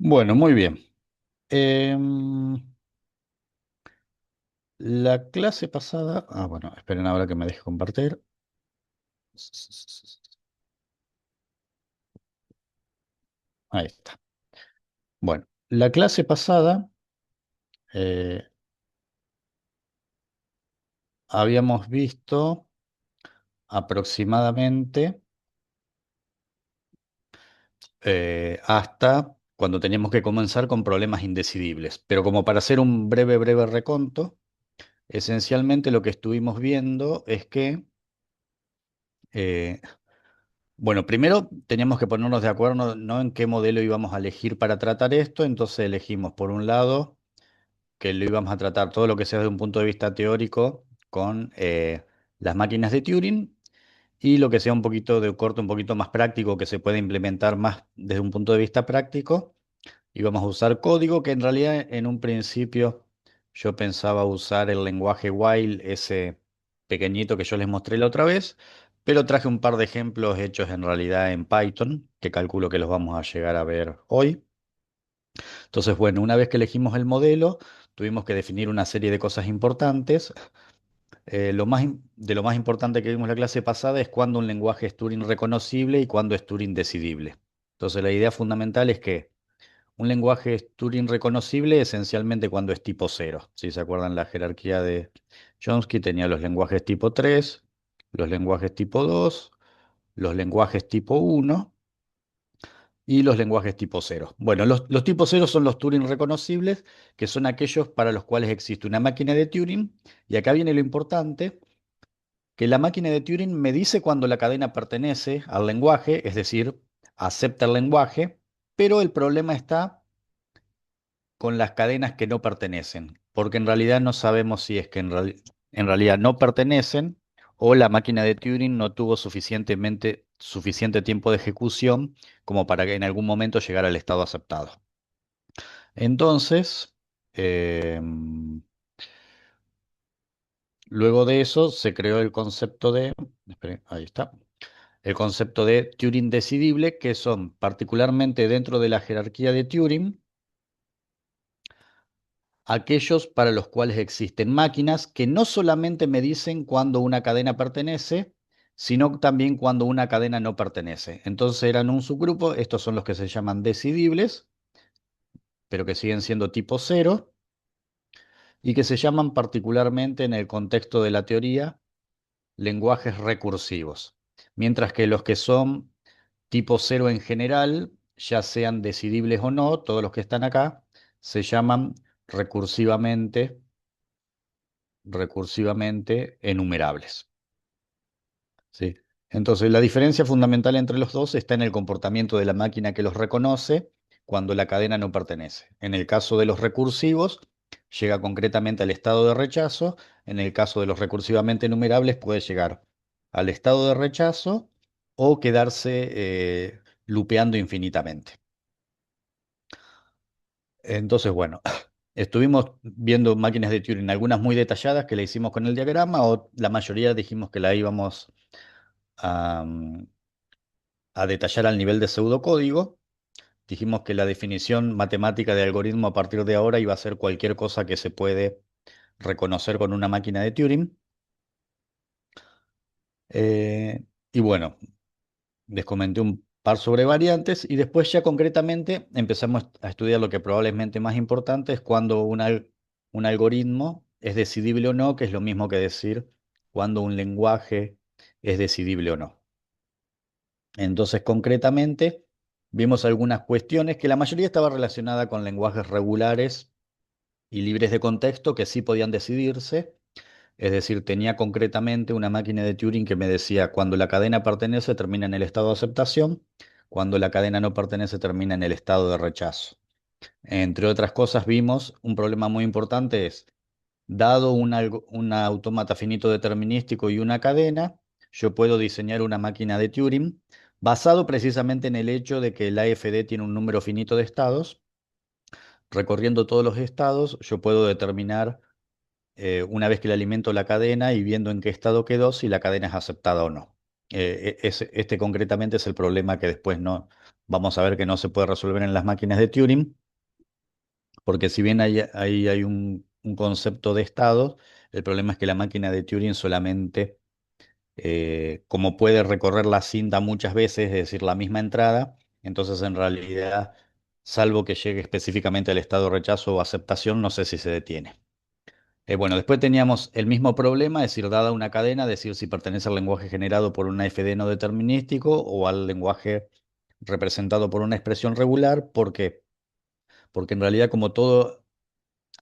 Bueno, muy bien. Em, la clase pasada. Bueno, esperen ahora que me deje compartir. Ahí está. Bueno, la clase pasada eh, habíamos visto aproximadamente hasta cuando teníamos que comenzar con problemas indecidibles. Pero como para hacer un breve reconto, esencialmente lo que estuvimos viendo es que eh, bueno, primero teníamos que ponernos de acuerdo no en qué modelo íbamos a elegir para tratar esto, entonces elegimos por un lado que lo íbamos a tratar todo lo que sea desde un punto de vista teórico con las máquinas de Turing y lo que sea un poquito de corte, un poquito más práctico, que se puede implementar más desde un punto de vista práctico. Íbamos a usar código, que en realidad en un principio yo pensaba usar el lenguaje while, ese pequeñito que yo les mostré la otra vez, pero traje un par de ejemplos hechos en realidad en Python, que calculo que los vamos a llegar a ver hoy. Entonces, bueno, una vez que elegimos el modelo, tuvimos que definir una serie de cosas importantes. De lo más importante que vimos la clase pasada es cuándo un lenguaje es Turing reconocible y cuándo es Turing decidible. Entonces, la idea fundamental es que un lenguaje es Turing reconocible esencialmente cuando es tipo cero. Si se acuerdan, la jerarquía de Chomsky tenía los lenguajes tipo 3, los lenguajes tipo 2, los lenguajes tipo uno y los lenguajes tipo cero. Bueno, los tipos cero son los Turing reconocibles, que son aquellos para los cuales existe una máquina de Turing. Y acá viene lo importante, que la máquina de Turing me dice cuando la cadena pertenece al lenguaje, es decir, acepta el lenguaje, pero el problema está con las cadenas que no pertenecen, porque en realidad no sabemos si es que en realidad no pertenecen o la máquina de Turing no tuvo suficiente tiempo de ejecución como para que en algún momento llegara al estado aceptado. Entonces, luego de eso se creó el concepto de, espere, ahí está, el concepto de Turing decidible, que son particularmente dentro de la jerarquía de Turing aquellos para los cuales existen máquinas que no solamente me dicen cuando una cadena pertenece, sino también cuando una cadena no pertenece. Entonces eran un subgrupo, estos son los que se llaman decidibles, pero que siguen siendo tipo cero, y que se llaman particularmente en el contexto de la teoría lenguajes recursivos. Mientras que los que son tipo cero en general, ya sean decidibles o no, todos los que están acá, se llaman recursivamente enumerables. ¿Sí? Entonces, la diferencia fundamental entre los dos está en el comportamiento de la máquina que los reconoce cuando la cadena no pertenece. En el caso de los recursivos, llega concretamente al estado de rechazo. En el caso de los recursivamente enumerables, puede llegar al estado de rechazo o quedarse lupeando infinitamente. Entonces, bueno, estuvimos viendo máquinas de Turing, algunas muy detalladas que le hicimos con el diagrama, o la mayoría dijimos que la íbamos a, a detallar al nivel de pseudocódigo. Dijimos que la definición matemática de algoritmo a partir de ahora iba a ser cualquier cosa que se puede reconocer con una máquina de Turing. Y bueno, les comenté un par sobre variantes y después ya concretamente empezamos a estudiar lo que probablemente más importante es cuando un algoritmo es decidible o no, que es lo mismo que decir cuando un lenguaje es decidible o no. Entonces, concretamente, vimos algunas cuestiones que la mayoría estaba relacionada con lenguajes regulares y libres de contexto que sí podían decidirse. Es decir, tenía concretamente una máquina de Turing que me decía cuando la cadena pertenece termina en el estado de aceptación, cuando la cadena no pertenece termina en el estado de rechazo. Entre otras cosas, vimos un problema muy importante es, dado un autómata finito determinístico y una cadena, yo puedo diseñar una máquina de Turing basado precisamente en el hecho de que el AFD tiene un número finito de estados. Recorriendo todos los estados, yo puedo determinar, una vez que le alimento la cadena y viendo en qué estado quedó, si la cadena es aceptada o no. Este concretamente es el problema que después no. vamos a ver que no se puede resolver en las máquinas de Turing, porque si bien ahí hay un concepto de estados, el problema es que la máquina de Turing solamente, como puede recorrer la cinta muchas veces, es decir, la misma entrada, entonces en realidad, salvo que llegue específicamente al estado de rechazo o aceptación, no sé si se detiene. Bueno, después teníamos el mismo problema, es decir, dada una cadena, decir si pertenece al lenguaje generado por una FD no determinístico o al lenguaje representado por una expresión regular. ¿Por qué? Porque en realidad, como todo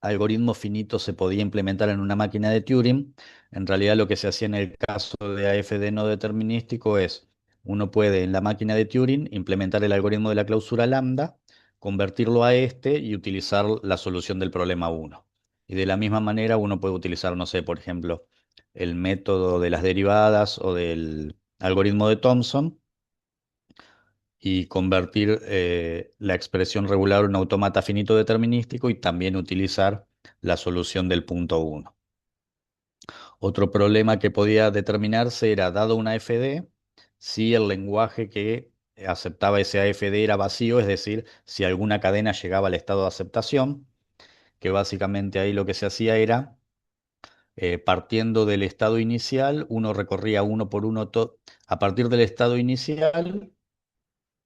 algoritmo finito se podía implementar en una máquina de Turing, en realidad lo que se hacía en el caso de AFD no determinístico es, uno puede en la máquina de Turing implementar el algoritmo de la clausura lambda, convertirlo a este y utilizar la solución del problema uno. Y de la misma manera uno puede utilizar, no sé, por ejemplo, el método de las derivadas o del algoritmo de Thomson y convertir la expresión regular en un autómata finito determinístico y también utilizar la solución del punto uno. Otro problema que podía determinarse era, dado una FD, si el lenguaje que aceptaba ese AFD era vacío, es decir, si alguna cadena llegaba al estado de aceptación, que básicamente ahí lo que se hacía era, partiendo del estado inicial, uno recorría uno por uno, a partir del estado inicial,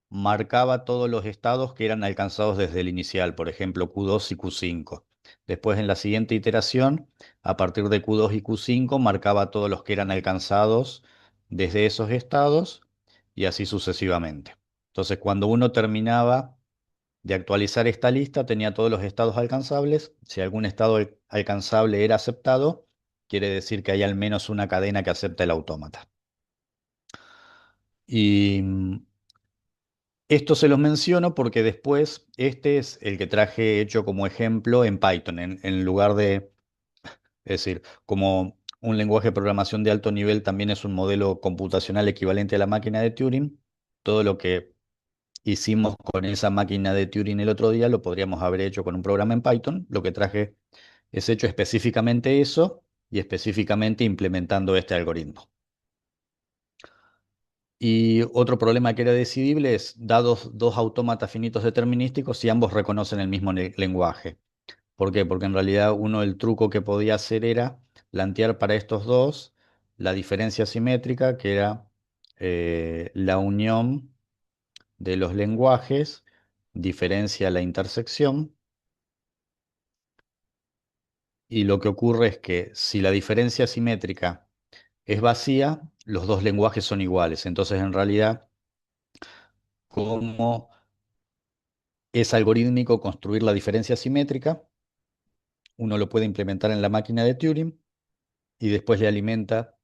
marcaba todos los estados que eran alcanzados desde el inicial, por ejemplo Q2 y Q5. Después, en la siguiente iteración, a partir de Q2 y Q5, marcaba todos los que eran alcanzados desde esos estados y así sucesivamente. Entonces, cuando uno terminaba de actualizar esta lista, tenía todos los estados alcanzables. Si algún estado alcanzable era aceptado, quiere decir que hay al menos una cadena que acepta el autómata. Y esto se los menciono porque después este es el que traje hecho como ejemplo en Python, en lugar de, es decir, como un lenguaje de programación de alto nivel también es un modelo computacional equivalente a la máquina de Turing. Todo lo que hicimos con esa máquina de Turing el otro día lo podríamos haber hecho con un programa en Python. Lo que traje es hecho específicamente eso y específicamente implementando este algoritmo. Y otro problema que era decidible es, dados dos autómatas finitos determinísticos, si ambos reconocen el mismo lenguaje. ¿Por qué? Porque en realidad uno el truco que podía hacer era plantear para estos dos la diferencia simétrica, que era la unión de los lenguajes, diferencia la intersección, y lo que ocurre es que si la diferencia simétrica es vacía, los dos lenguajes son iguales. Entonces, en realidad, como es algorítmico construir la diferencia simétrica, uno lo puede implementar en la máquina de Turing y después le alimenta,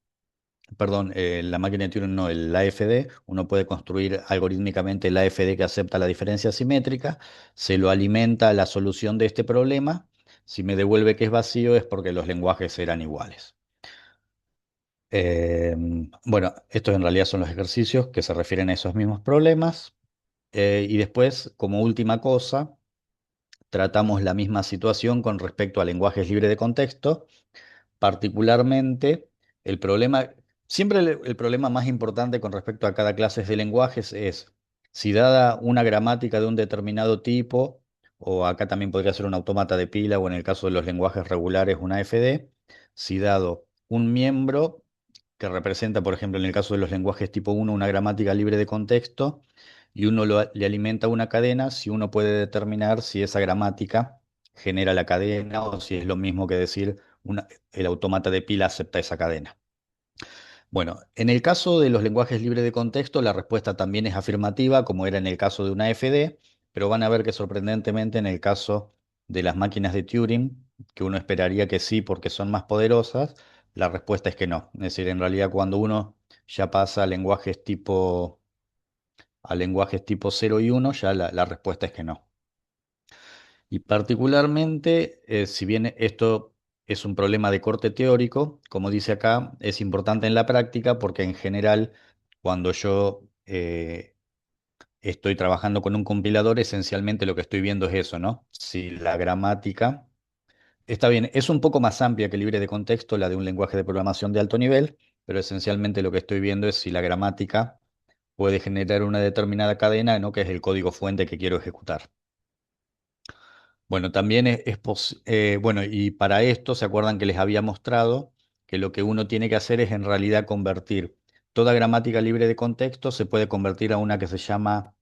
perdón, la máquina de Turing no, el AFD, uno puede construir algorítmicamente el AFD que acepta la diferencia simétrica, se lo alimenta a la solución de este problema, si me devuelve que es vacío es porque los lenguajes eran iguales. Bueno, estos en realidad son los ejercicios que se refieren a esos mismos problemas. Y después, como última cosa, tratamos la misma situación con respecto a lenguajes libres de contexto. Particularmente, el problema, siempre el problema más importante con respecto a cada clase de lenguajes es si dada una gramática de un determinado tipo, o acá también podría ser un autómata de pila, o en el caso de los lenguajes regulares, una FD, si dado un miembro que representa, por ejemplo, en el caso de los lenguajes tipo uno una gramática libre de contexto, y uno le alimenta una cadena, si uno puede determinar si esa gramática genera la cadena o si es lo mismo que decir el autómata de pila acepta esa cadena. Bueno, en el caso de los lenguajes libres de contexto, la respuesta también es afirmativa, como era en el caso de una FD, pero van a ver que sorprendentemente en el caso de las máquinas de Turing, que uno esperaría que sí porque son más poderosas, la respuesta es que no. Es decir, en realidad cuando uno ya pasa a lenguajes tipo 0 y 1, ya la respuesta es que no. Y particularmente, si bien esto es un problema de corte teórico, como dice acá, es importante en la práctica porque en general, cuando yo estoy trabajando con un compilador, esencialmente lo que estoy viendo es eso, ¿no? Si la gramática está bien, es un poco más amplia que libre de contexto, la de un lenguaje de programación de alto nivel, pero esencialmente lo que estoy viendo es si la gramática puede generar una determinada cadena, ¿no? Que es el código fuente que quiero ejecutar. Bueno, también bueno, y para esto, ¿se acuerdan que les había mostrado que lo que uno tiene que hacer es en realidad convertir toda gramática libre de contexto, se puede convertir a una que se llama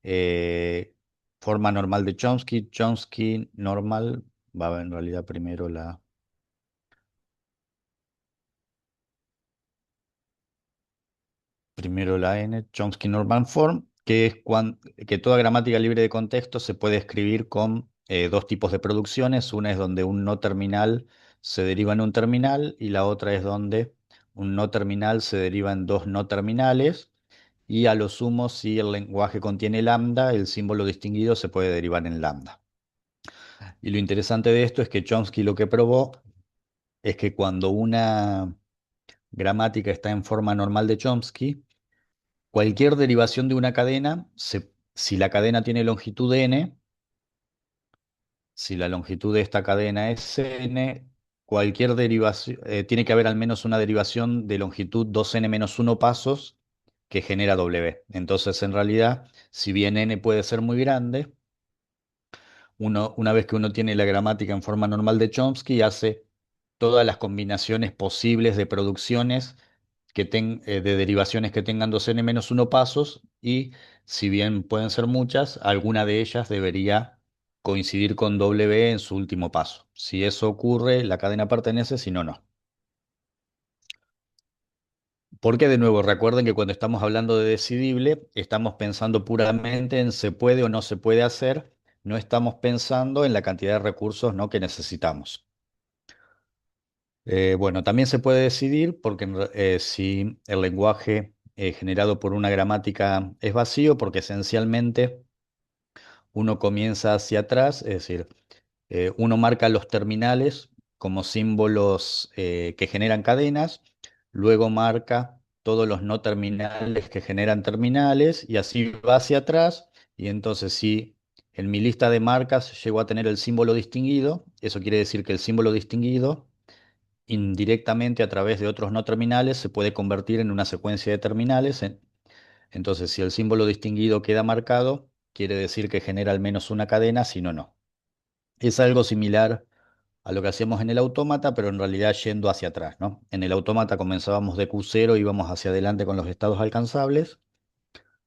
eh, forma normal de Chomsky? Chomsky normal, va en realidad primero la N, Chomsky Normal Form, que es que toda gramática libre de contexto se puede escribir con dos tipos de producciones. Una es donde un no terminal se deriva en un terminal y la otra es donde un no terminal se deriva en dos no terminales. Y a lo sumo, si el lenguaje contiene lambda, el símbolo distinguido se puede derivar en lambda. Y lo interesante de esto es que Chomsky lo que probó es que cuando una gramática está en forma normal de Chomsky, cualquier derivación de una cadena, si la cadena tiene longitud n, si la longitud de esta cadena es n, cualquier derivación, tiene que haber al menos una derivación de longitud 2n-1 pasos que genera w. Entonces, en realidad, si bien n puede ser muy grande, una vez que uno tiene la gramática en forma normal de Chomsky, hace todas las combinaciones posibles de producciones de derivaciones que tengan 2n-1 pasos y si bien pueden ser muchas, alguna de ellas debería coincidir con W en su último paso. Si eso ocurre, la cadena pertenece, si no, no. Porque de nuevo, recuerden que cuando estamos hablando de decidible, estamos pensando puramente en se puede o no se puede hacer, no estamos pensando en la cantidad de recursos, ¿no?, que necesitamos. Bueno, también se puede decidir porque si el lenguaje generado por una gramática es vacío, porque esencialmente uno comienza hacia atrás, es decir, uno marca los terminales como símbolos que generan cadenas, luego marca todos los no terminales que generan terminales y así va hacia atrás. Y entonces si en mi lista de marcas llego a tener el símbolo distinguido, eso quiere decir que el símbolo distinguido indirectamente a través de otros no terminales se puede convertir en una secuencia de terminales. Entonces, si el símbolo distinguido queda marcado, quiere decir que genera al menos una cadena, si no, no. Es algo similar a lo que hacíamos en el autómata, pero en realidad yendo hacia atrás, ¿no? En el autómata comenzábamos de Q0 y íbamos hacia adelante con los estados alcanzables.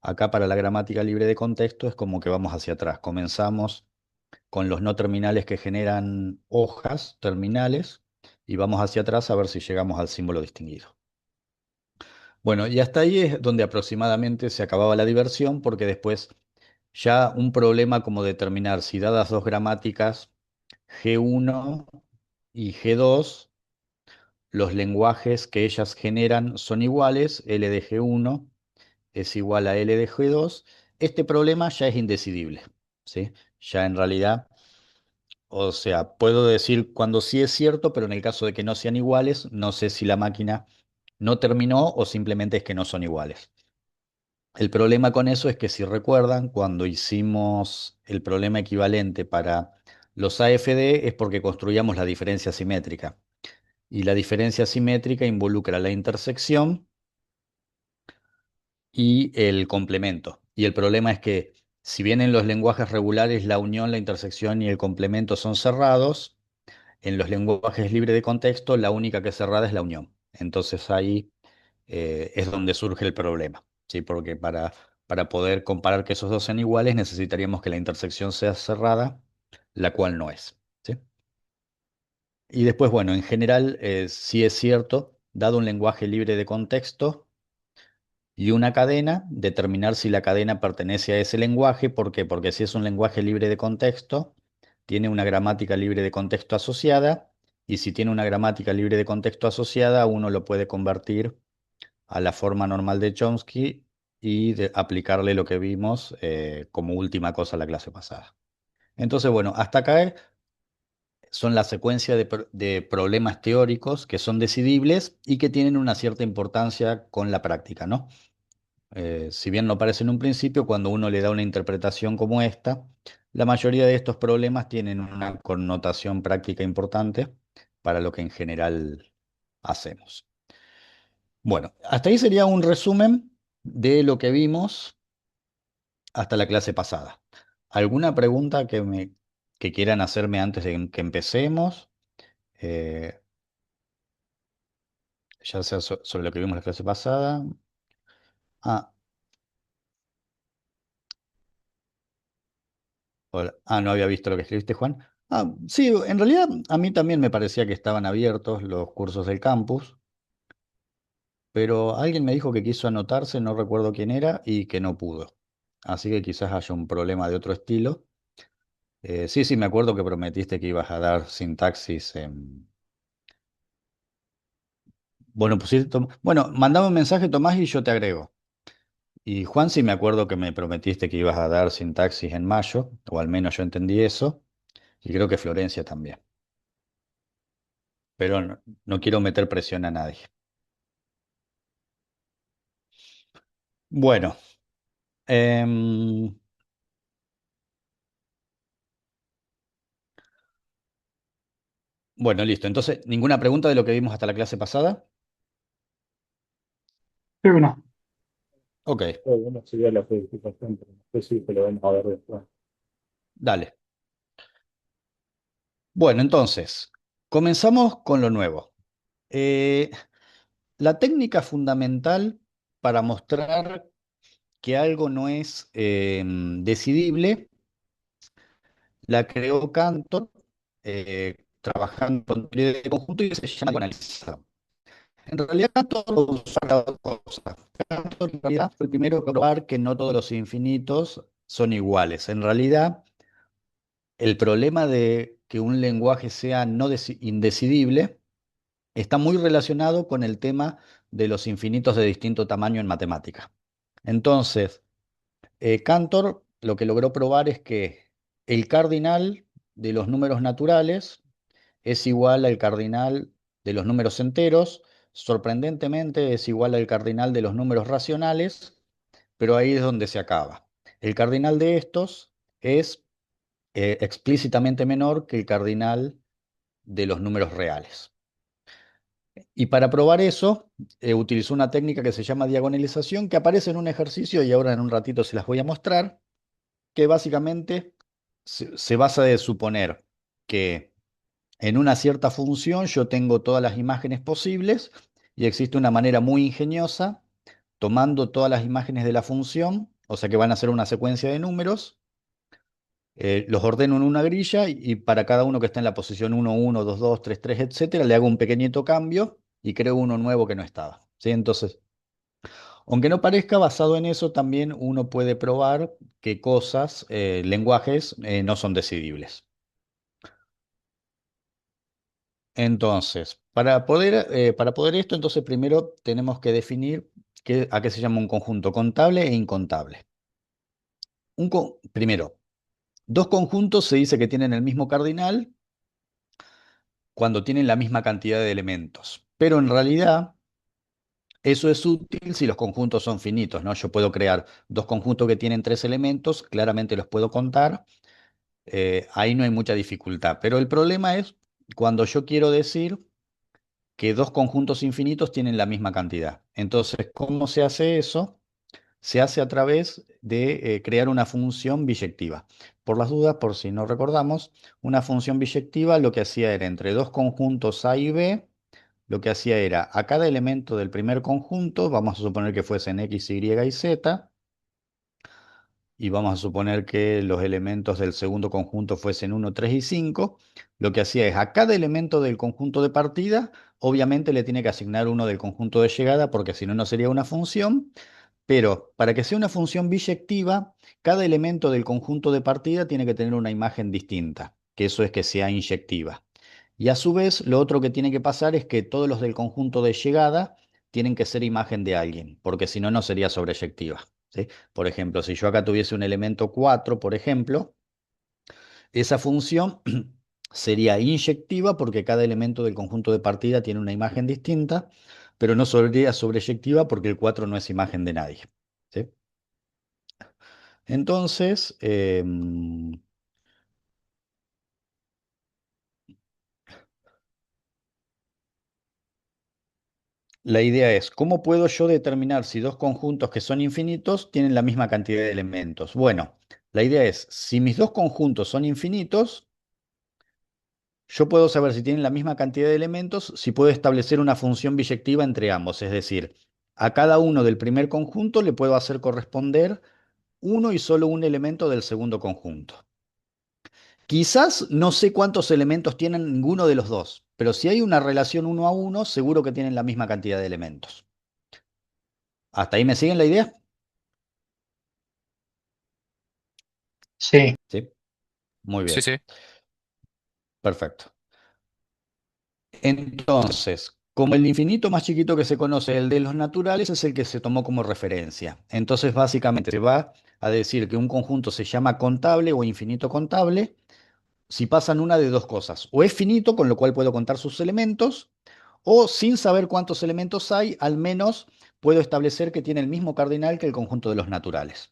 Acá para la gramática libre de contexto es como que vamos hacia atrás. Comenzamos con los no terminales que generan hojas terminales y vamos hacia atrás a ver si llegamos al símbolo distinguido. Bueno, y hasta ahí es donde aproximadamente se acababa la diversión, porque después ya un problema como determinar si dadas dos gramáticas G1 y G2, los lenguajes que ellas generan son iguales, L de G1 es igual a L de G2, este problema ya es indecidible, ¿sí? Ya en realidad, o sea, puedo decir cuando sí es cierto, pero en el caso de que no sean iguales, no sé si la máquina no terminó o simplemente es que no son iguales. El problema con eso es que si recuerdan, cuando hicimos el problema equivalente para los AFD es porque construíamos la diferencia simétrica. Y la diferencia simétrica involucra la intersección y el complemento. Y el problema es que si bien en los lenguajes regulares la unión, la intersección y el complemento son cerrados, en los lenguajes libres de contexto la única que es cerrada es la unión. Entonces ahí es donde surge el problema, ¿sí? Porque para poder comparar que esos dos sean iguales necesitaríamos que la intersección sea cerrada, la cual no es, ¿sí? Y después, bueno, en general sí es cierto, dado un lenguaje libre de contexto y una cadena, determinar si la cadena pertenece a ese lenguaje. ¿Por qué? Porque si es un lenguaje libre de contexto, tiene una gramática libre de contexto asociada, y si tiene una gramática libre de contexto asociada, uno lo puede convertir a la forma normal de Chomsky y aplicarle lo que vimos como última cosa la clase pasada. Entonces, bueno, hasta acá son la secuencia de problemas teóricos que son decidibles y que tienen una cierta importancia con la práctica, ¿no? Si bien no parece en un principio, cuando uno le da una interpretación como esta, la mayoría de estos problemas tienen una connotación práctica importante para lo que en general hacemos. Bueno, hasta ahí sería un resumen. de lo que vimos hasta la clase pasada. ¿Alguna pregunta que quieran hacerme antes de que empecemos? Eh, ya sea sobre lo que vimos la clase pasada. Ah, hola. No había visto lo que escribiste, Juan. Sí, en realidad a mí también me parecía que estaban abiertos los cursos del campus, pero alguien me dijo que quiso anotarse, no recuerdo quién era, y que no pudo. Así que quizás haya un problema de otro estilo. Sí, sí, me acuerdo que prometiste que ibas a dar sintaxis en... Bueno, bueno, mandame un mensaje, Tomás, y yo te agrego. Y Juan, sí me acuerdo que me prometiste que ibas a dar sintaxis en mayo, o al menos yo entendí eso, y creo que Florencia también. Pero no quiero meter presión a nadie. Bueno, em, bueno, listo. Entonces, ¿ninguna pregunta de lo que vimos hasta la clase pasada? Creo que no. Ok, Bueno, sería la codificación, pero no sé si te lo vamos a ver después. dale. Bueno, entonces, comenzamos con lo nuevo. Eh, la técnica fundamental para mostrar que algo no es decidible la creó Cantor trabajando con teoría de conjunto y se llama diagonalización. En realidad, Cantor usó las dos cosas. Cantor en realidad fue el primero en probar que no todos los infinitos son iguales. En realidad, el problema de que un lenguaje sea no indecidible está muy relacionado con el tema de los infinitos de distinto tamaño en matemática. Entonces, Cantor lo que logró probar es que el cardinal de los números naturales es igual al cardinal de los números enteros, sorprendentemente es igual al cardinal de los números racionales, pero ahí es donde se acaba. El cardinal de estos es explícitamente menor que el cardinal de los números reales. Y para probar eso, utilizó una técnica que se llama diagonalización, que aparece en un ejercicio y ahora en un ratito se las voy a mostrar, que básicamente se basa de suponer que en una cierta función yo tengo todas las imágenes posibles y existe una manera muy ingeniosa, tomando todas las imágenes de la función, o sea que van a ser una secuencia de números, los ordeno en una grilla y para cada uno que está en la posición 1, 1, 2, 2, 3, 3, etcétera, le hago un pequeñito cambio y creo uno nuevo que no estaba. ¿Sí? Entonces, aunque no parezca, basado en eso también uno puede probar que cosas, lenguajes, no son decidibles. Entonces, para poder esto, entonces primero tenemos que definir a qué se llama un conjunto contable e incontable. Primero, dos conjuntos se dice que tienen el mismo cardinal cuando tienen la misma cantidad de elementos, pero en realidad eso es útil si los conjuntos son finitos, ¿no? Yo puedo crear dos conjuntos que tienen tres elementos, claramente los puedo contar, ahí no hay mucha dificultad, pero el problema es cuando yo quiero decir que dos conjuntos infinitos tienen la misma cantidad. Entonces, ¿cómo se hace eso? Se hace a través de crear una función biyectiva. Por las dudas, por si no recordamos, una función biyectiva lo que hacía era entre dos conjuntos A y B, lo que hacía era a cada elemento del primer conjunto, vamos a suponer que fuesen X, Y y Z, y vamos a suponer que los elementos del segundo conjunto fuesen uno, 3 y 5, lo que hacía es a cada elemento del conjunto de partida, obviamente le tiene que asignar uno del conjunto de llegada, porque si no, no sería una función, pero para que sea una función biyectiva, cada elemento del conjunto de partida tiene que tener una imagen distinta, que eso es que sea inyectiva. Y a su vez, lo otro que tiene que pasar es que todos los del conjunto de llegada tienen que ser imagen de alguien, porque si no, no sería sobreyectiva. ¿Sí? Por ejemplo, si yo acá tuviese un elemento 4, por ejemplo, esa función sería inyectiva porque cada elemento del conjunto de partida tiene una imagen distinta, pero no sería sobreyectiva porque el 4 no es imagen de nadie. ¿Sí? Entonces, La idea es, ¿cómo puedo yo determinar si dos conjuntos que son infinitos tienen la misma cantidad de elementos? Bueno, la idea es, si mis dos conjuntos son infinitos, yo puedo saber si tienen la misma cantidad de elementos, si puedo establecer una función biyectiva entre ambos. Es decir, a cada uno del primer conjunto le puedo hacer corresponder uno y solo un elemento del segundo conjunto. Quizás no sé cuántos elementos tienen ninguno de los dos, pero si hay una relación uno a uno, seguro que tienen la misma cantidad de elementos. ¿Hasta ahí me siguen la idea? Sí, Sí, muy Sí, bien, sí. perfecto. Entonces, como el infinito más chiquito que se conoce, el de los naturales, es el que se tomó como referencia. Entonces, básicamente, se va a decir que un conjunto se llama contable o infinito contable si pasan una de dos cosas. O es finito, con lo cual puedo contar sus elementos, o sin saber cuántos elementos hay, al menos puedo establecer que tiene el mismo cardinal que el conjunto de los naturales.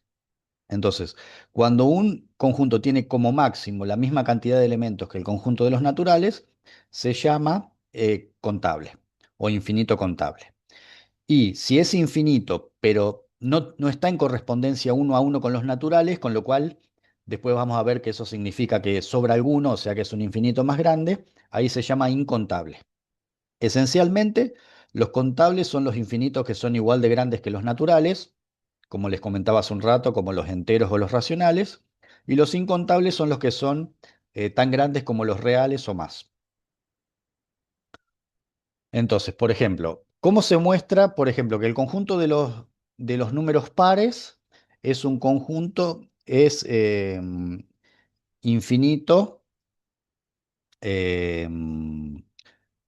Entonces, cuando un conjunto tiene como máximo la misma cantidad de elementos que el conjunto de los naturales, se llama contable o infinito contable. Y si es infinito, pero no está en correspondencia uno a uno con los naturales, con lo cual después vamos a ver que eso significa que sobra alguno, o sea que es un infinito más grande, ahí se llama incontable. Esencialmente, los contables son los infinitos que son igual de grandes que los naturales, como les comentaba hace un rato, como los enteros o los racionales, y los incontables son los que son tan grandes como los reales o más. Entonces, por ejemplo, ¿cómo se muestra, por ejemplo, que el conjunto de los números pares es un conjunto, es infinito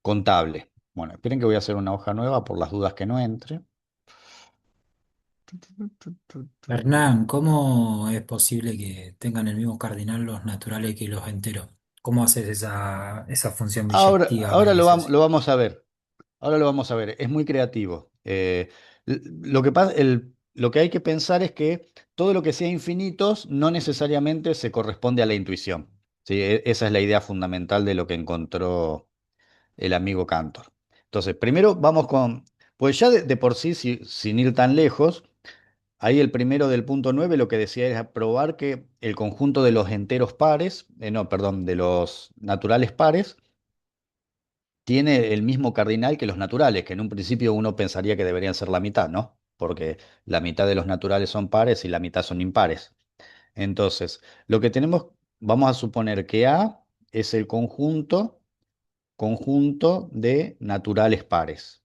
contable? Bueno, esperen que voy a hacer una hoja nueva por las dudas que no entre. Hernán, ¿cómo es posible que tengan el mismo cardinal los naturales que los enteros? ¿Cómo haces esa función biyectiva que Ahora dices? lo vamos a ver. Ahora lo vamos a ver. Es muy creativo. Lo que pasa, lo que hay que pensar es que todo lo que sea infinitos no necesariamente se corresponde a la intuición. ¿Sí? Esa es la idea fundamental de lo que encontró el amigo Cantor. Entonces, primero vamos con, pues ya de por sí, sin ir tan lejos, ahí el primero del punto 9 lo que decía era probar que el conjunto de los enteros pares, no, perdón, de los naturales pares, tiene el mismo cardinal que los naturales, que en un principio uno pensaría que deberían ser la mitad, ¿no? Porque la mitad de los naturales son pares y la mitad son impares. Entonces, lo que tenemos, vamos a suponer que A es el conjunto de naturales pares.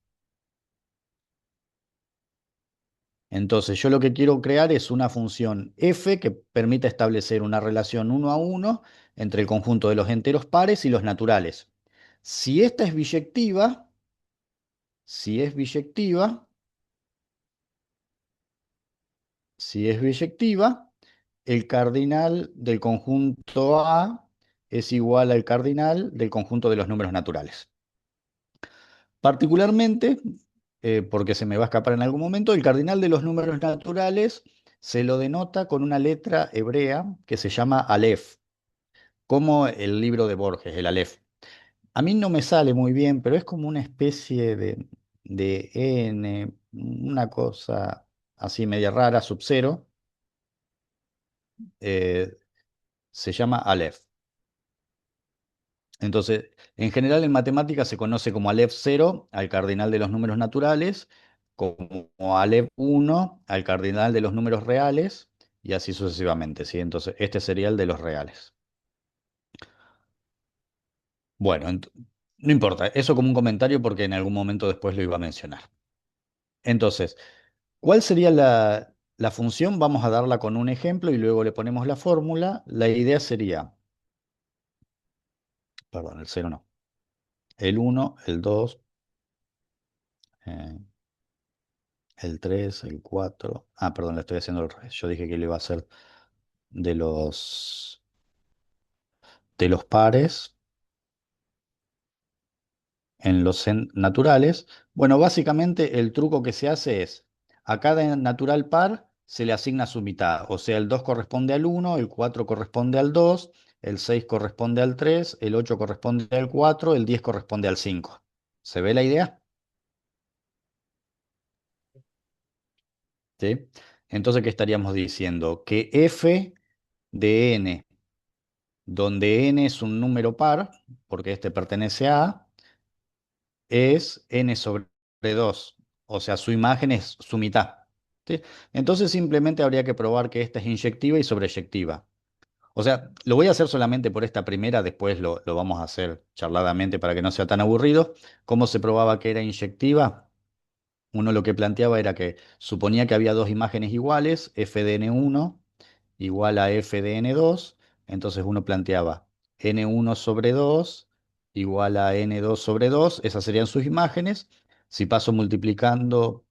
Entonces, yo lo que quiero crear es una función f que permita establecer una relación uno a uno entre el conjunto de los enteros pares y los naturales. Si esta es biyectiva, si es biyectiva, si es biyectiva, el cardinal del conjunto A es igual al cardinal del conjunto de los números naturales. Particularmente, porque se me va a escapar en algún momento, el cardinal de los números naturales se lo denota con una letra hebrea que se llama Aleph, como el libro de Borges, el Aleph. A mí no me sale muy bien, pero es como una especie de N, una cosa así media rara, sub cero, eh, se llama Aleph. Entonces, en general en matemáticas se conoce como Aleph cero al cardinal de los números naturales, como Aleph uno al cardinal de los números reales, y así sucesivamente, ¿sí? Entonces, este sería el de los reales. Bueno, no importa, eso como un comentario porque en algún momento después lo iba a mencionar. Entonces, ¿cuál sería la función? Vamos a darla con un ejemplo y luego le ponemos la fórmula. La idea sería, perdón, el cero no, el uno, el 2, el 3, el 4. Ah, perdón, le estoy haciendo al revés. Yo dije que le iba a hacer de de los pares en los naturales. Bueno, básicamente el truco que se hace es, a cada natural par se le asigna su mitad. O sea, el 2 corresponde al uno, el 4 corresponde al 2, el 6 corresponde al 3, el 8 corresponde al 4, el 10 corresponde al 5. ¿Se ve la idea? ¿sí? Entonces, ¿qué estaríamos diciendo? Que f de n, donde n es un número par, porque este pertenece a A, es n sobre 2, o sea, su imagen es su mitad. ¿Sí? Entonces simplemente habría que probar que esta es inyectiva y sobreyectiva. O sea, lo voy a hacer solamente por esta primera, después lo vamos a hacer charladamente para que no sea tan aburrido. ¿Cómo se probaba que era inyectiva? Uno lo que planteaba era que suponía que había dos imágenes iguales, f de n1 igual a f de n2, entonces uno planteaba n1 sobre 2 igual a n2 sobre 2, esas serían sus imágenes. Si paso multiplicando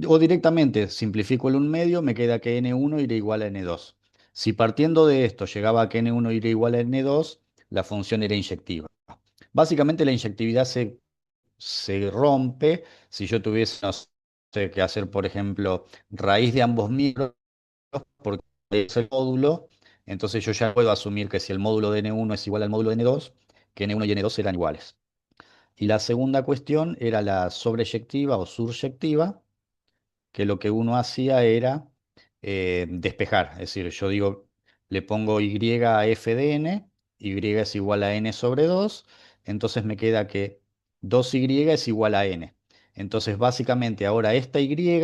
o directamente simplifico el 1 medio, me queda que n1 irá igual a n2. Si partiendo de esto llegaba a que n1 irá igual a n2, la función era inyectiva. Básicamente la inyectividad se rompe si yo tuviese, no sé, que hacer, por ejemplo, raíz de ambos miembros, porque es el módulo, entonces yo ya puedo asumir que si el módulo de n1 es igual al módulo de n2, que n1 y n2 eran iguales. Y la segunda cuestión era la sobreyectiva o suryectiva, que lo que uno hacía era despejar. Es decir, yo digo, le pongo y a f de n, y es igual a n sobre 2, entonces me queda que 2y es igual a n. Entonces, básicamente, ahora esta y,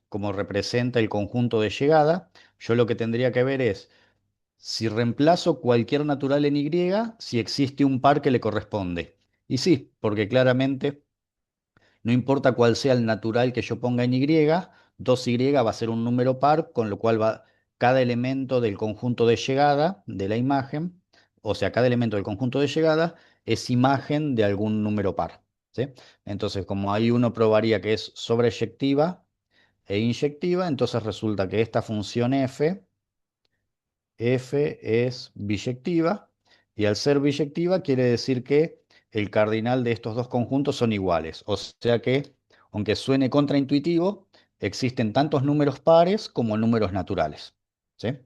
como representa el conjunto de llegada, yo lo que tendría que ver es si reemplazo cualquier natural en y, si existe un par que le corresponde. Y sí, porque claramente no importa cuál sea el natural que yo ponga en Y, 2y va a ser un número par, con lo cual cada elemento del conjunto de llegada de la imagen, o sea, cada elemento del conjunto de llegada es imagen de algún número par. ¿Sí? Entonces, como ahí uno probaría que es sobreyectiva e inyectiva, entonces resulta que esta función f es biyectiva, y al ser biyectiva quiere decir que el cardinal de estos dos conjuntos son iguales. O sea que, aunque suene contraintuitivo, existen tantos números pares como números naturales. ¿Sí?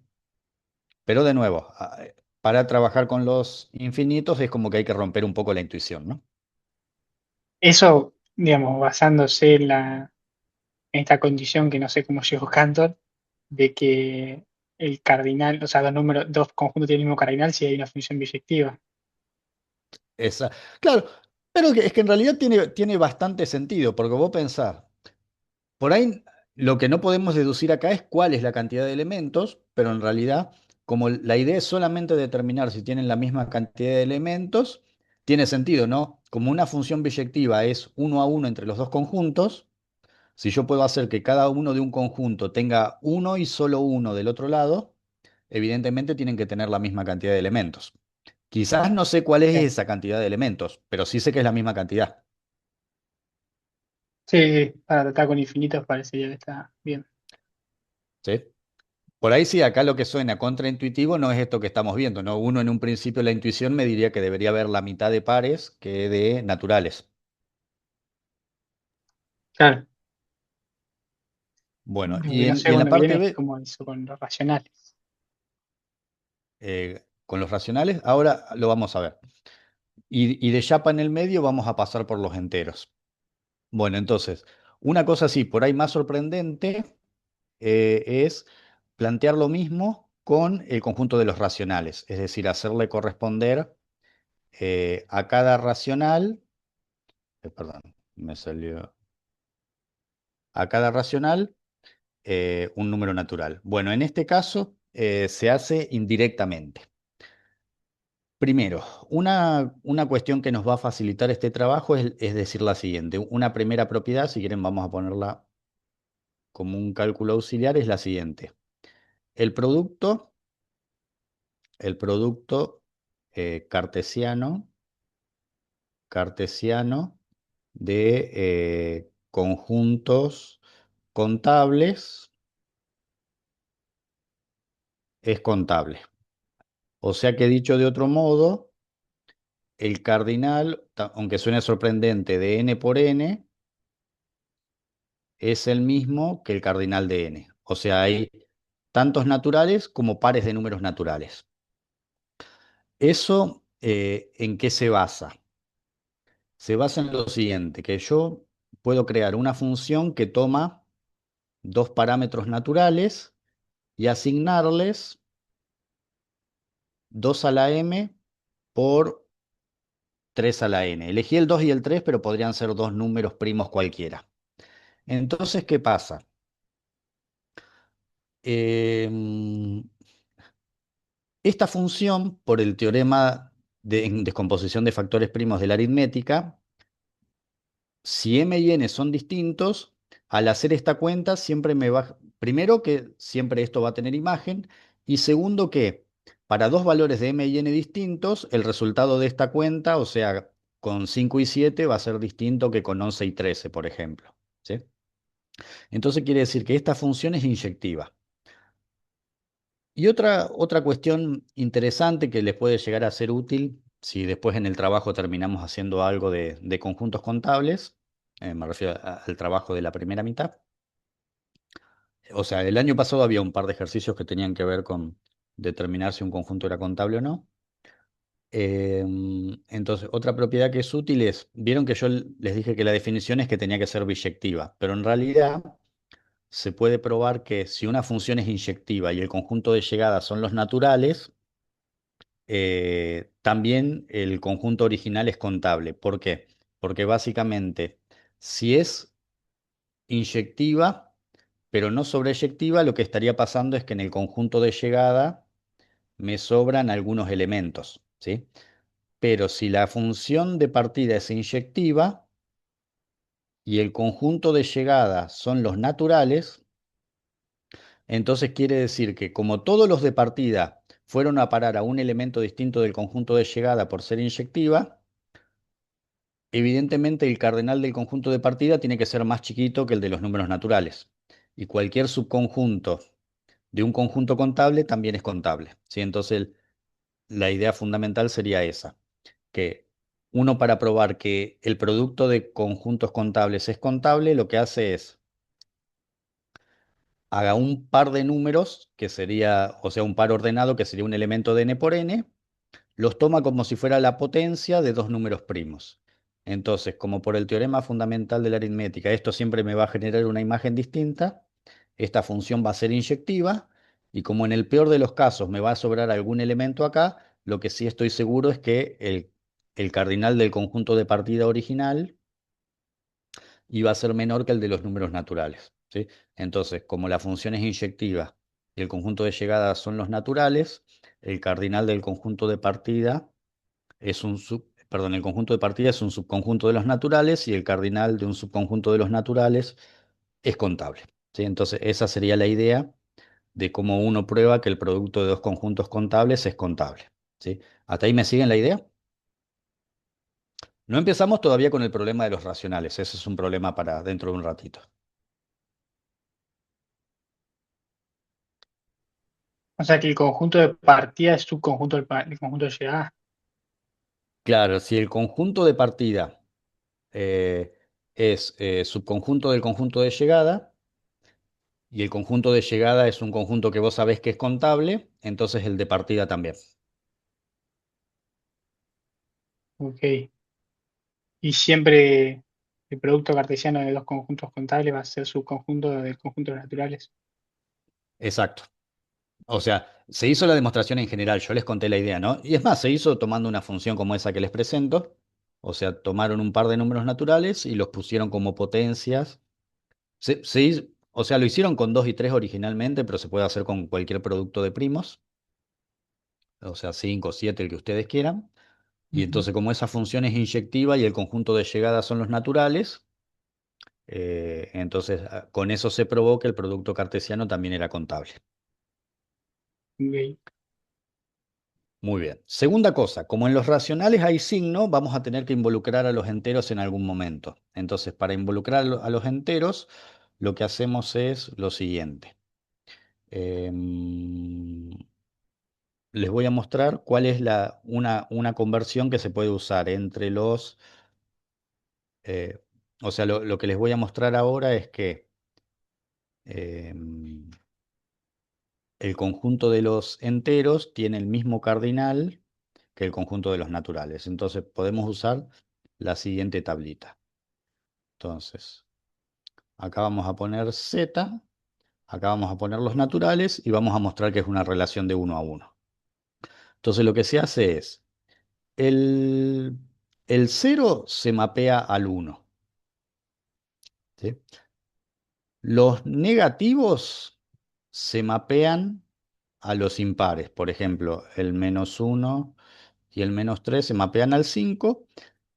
Pero de nuevo, para trabajar con los infinitos es como que hay que romper un poco la intuición, ¿no? Eso, digamos, basándose en esta condición que no sé cómo llegó Cantor, de que el cardinal, o sea, dos conjuntos tienen el mismo cardinal si hay una función biyectiva. Esa, claro, pero es que en realidad tiene bastante sentido, porque vos pensás, por ahí lo que no podemos deducir acá es cuál es la cantidad de elementos, pero en realidad, como la idea es solamente determinar si tienen la misma cantidad de elementos, tiene sentido, ¿no? Como una función biyectiva es uno a uno entre los dos conjuntos, si yo puedo hacer que cada uno de un conjunto tenga uno y solo uno del otro lado, evidentemente tienen que tener la misma cantidad de elementos. Quizás no sé cuál es Bien. esa cantidad de elementos, pero sí sé que es la misma cantidad. Sí, sí, para tratar con infinitos parecería que está bien. ¿Sí? Por ahí sí, acá lo que suena contraintuitivo no es esto que estamos viendo, ¿no? Uno en un principio la intuición me diría que debería haber la mitad de pares que de naturales. Claro, Bueno, lo y que no en, sé y en la cuándo parte viene es B, como eso con los racionales. con los racionales, ahora lo vamos a ver. Y de chapa en el medio vamos a pasar por los enteros. Bueno, entonces, una cosa así, por ahí más sorprendente, es plantear lo mismo con el conjunto de los racionales, es decir, hacerle corresponder a cada racional, perdón, me salió, a cada racional un número natural. Bueno, en este caso se hace indirectamente. Primero, una cuestión que nos va a facilitar este trabajo es decir la siguiente. Una primera propiedad, si quieren vamos a ponerla como un cálculo auxiliar, es la siguiente. El producto, el producto cartesiano, cartesiano de conjuntos contables es contable. O sea que dicho de otro modo, el cardinal, aunque suene sorprendente, de n por n, es el mismo que el cardinal de n. O sea, hay tantos naturales como pares de números naturales. ¿Eso en qué se basa? Se basa en lo siguiente, que yo puedo crear una función que toma dos parámetros naturales y asignarles 2 a la m por 3 a la n. Elegí el 2 y el 3, pero podrían ser dos números primos cualquiera. Entonces, ¿qué pasa? Esta función, por el teorema en descomposición de factores primos de la aritmética, si m y n son distintos, al hacer esta cuenta siempre me va, primero que siempre esto va a tener imagen, y segundo que para dos valores de m y n distintos, el resultado de esta cuenta, o sea, con 5 y 7 va a ser distinto que con 11 y 13, por ejemplo. ¿Sí? Entonces quiere decir que esta función es inyectiva. Y otra cuestión interesante que les puede llegar a ser útil si después en el trabajo terminamos haciendo algo de conjuntos contables, me refiero al trabajo de la primera mitad. O sea, el año pasado había un par de ejercicios que tenían que ver con determinar si un conjunto era contable o no. Entonces, otra propiedad que es útil es, vieron que yo les dije que la definición es que tenía que ser biyectiva, pero en realidad se puede probar que si una función es inyectiva y el conjunto de llegadas son los naturales, también el conjunto original es contable. ¿Por qué? Porque básicamente, si es inyectiva, pero no sobreyectiva, lo que estaría pasando es que en el conjunto de llegada me sobran algunos elementos, ¿sí? Pero si la función de partida es inyectiva y el conjunto de llegada son los naturales, entonces quiere decir que como todos los de partida fueron a parar a un elemento distinto del conjunto de llegada por ser inyectiva, evidentemente el cardenal del conjunto de partida tiene que ser más chiquito que el de los números naturales. Y cualquier subconjunto de un conjunto contable también es contable, ¿sí? Entonces la idea fundamental sería esa, que uno para probar que el producto de conjuntos contables es contable, lo que hace es haga un par de números, que sería, o sea, un par ordenado, que sería un elemento de n por n, los toma como si fuera la potencia de dos números primos. Entonces, como por el teorema fundamental de la aritmética, esto siempre me va a generar una imagen distinta, esta función va a ser inyectiva, y como en el peor de los casos me va a sobrar algún elemento acá, lo que sí estoy seguro es que el cardinal del conjunto de partida original iba a ser menor que el de los números naturales, ¿sí? Entonces, como la función es inyectiva y el conjunto de llegadas son los naturales, el cardinal del conjunto de partida es perdón, el conjunto de partida es un subconjunto de los naturales y el cardinal de un subconjunto de los naturales es contable, ¿sí? Entonces, esa sería la idea de cómo uno prueba que el producto de dos conjuntos contables es contable, ¿sí? ¿Hasta ahí me siguen la idea? No empezamos todavía con el problema de los racionales, ese es un problema para dentro de un ratito. O sea que el conjunto de partida es subconjunto del conjunto de llegada. Claro, si el conjunto de partida eh, es subconjunto del conjunto de llegada, y el conjunto de llegada es un conjunto que vos sabés que es contable, entonces el de partida también. Ok. Y siempre el producto cartesiano de dos conjuntos contables va a ser subconjunto del conjunto de naturales. Exacto. O sea, se hizo la demostración en general, yo les conté la idea, ¿no? Y es más, se hizo tomando una función como esa que les presento. O sea, tomaron un par de números naturales y los pusieron como potencias. O sea, lo hicieron con 2 y 3 originalmente, pero se puede hacer con cualquier producto de primos. O sea, 5, 7, el que ustedes quieran. Y Ujú. entonces, como esa función es inyectiva y el conjunto de llegadas son los naturales, entonces con eso se probó que el producto cartesiano también era contable. Ok. Muy bien. Segunda cosa, como en los racionales hay signo, vamos a tener que involucrar a los enteros en algún momento. Entonces, para involucrar a los enteros, lo que hacemos es lo siguiente. Em, Les voy a mostrar cuál es una conversión que se puede usar entre los... eh, o sea, lo que les voy a mostrar ahora es que em, el conjunto de los enteros tiene el mismo cardinal que el conjunto de los naturales. Entonces podemos usar la siguiente tablita. Entonces, acá vamos a poner z Acá vamos a poner los naturales y vamos a mostrar que es una relación de 1 a 1. Entonces lo que se hace es, el, el 0 se mapea al 1. ¿Sí? Los negativos se mapean a los impares. Por ejemplo, el -1 y el -3 se mapean al 5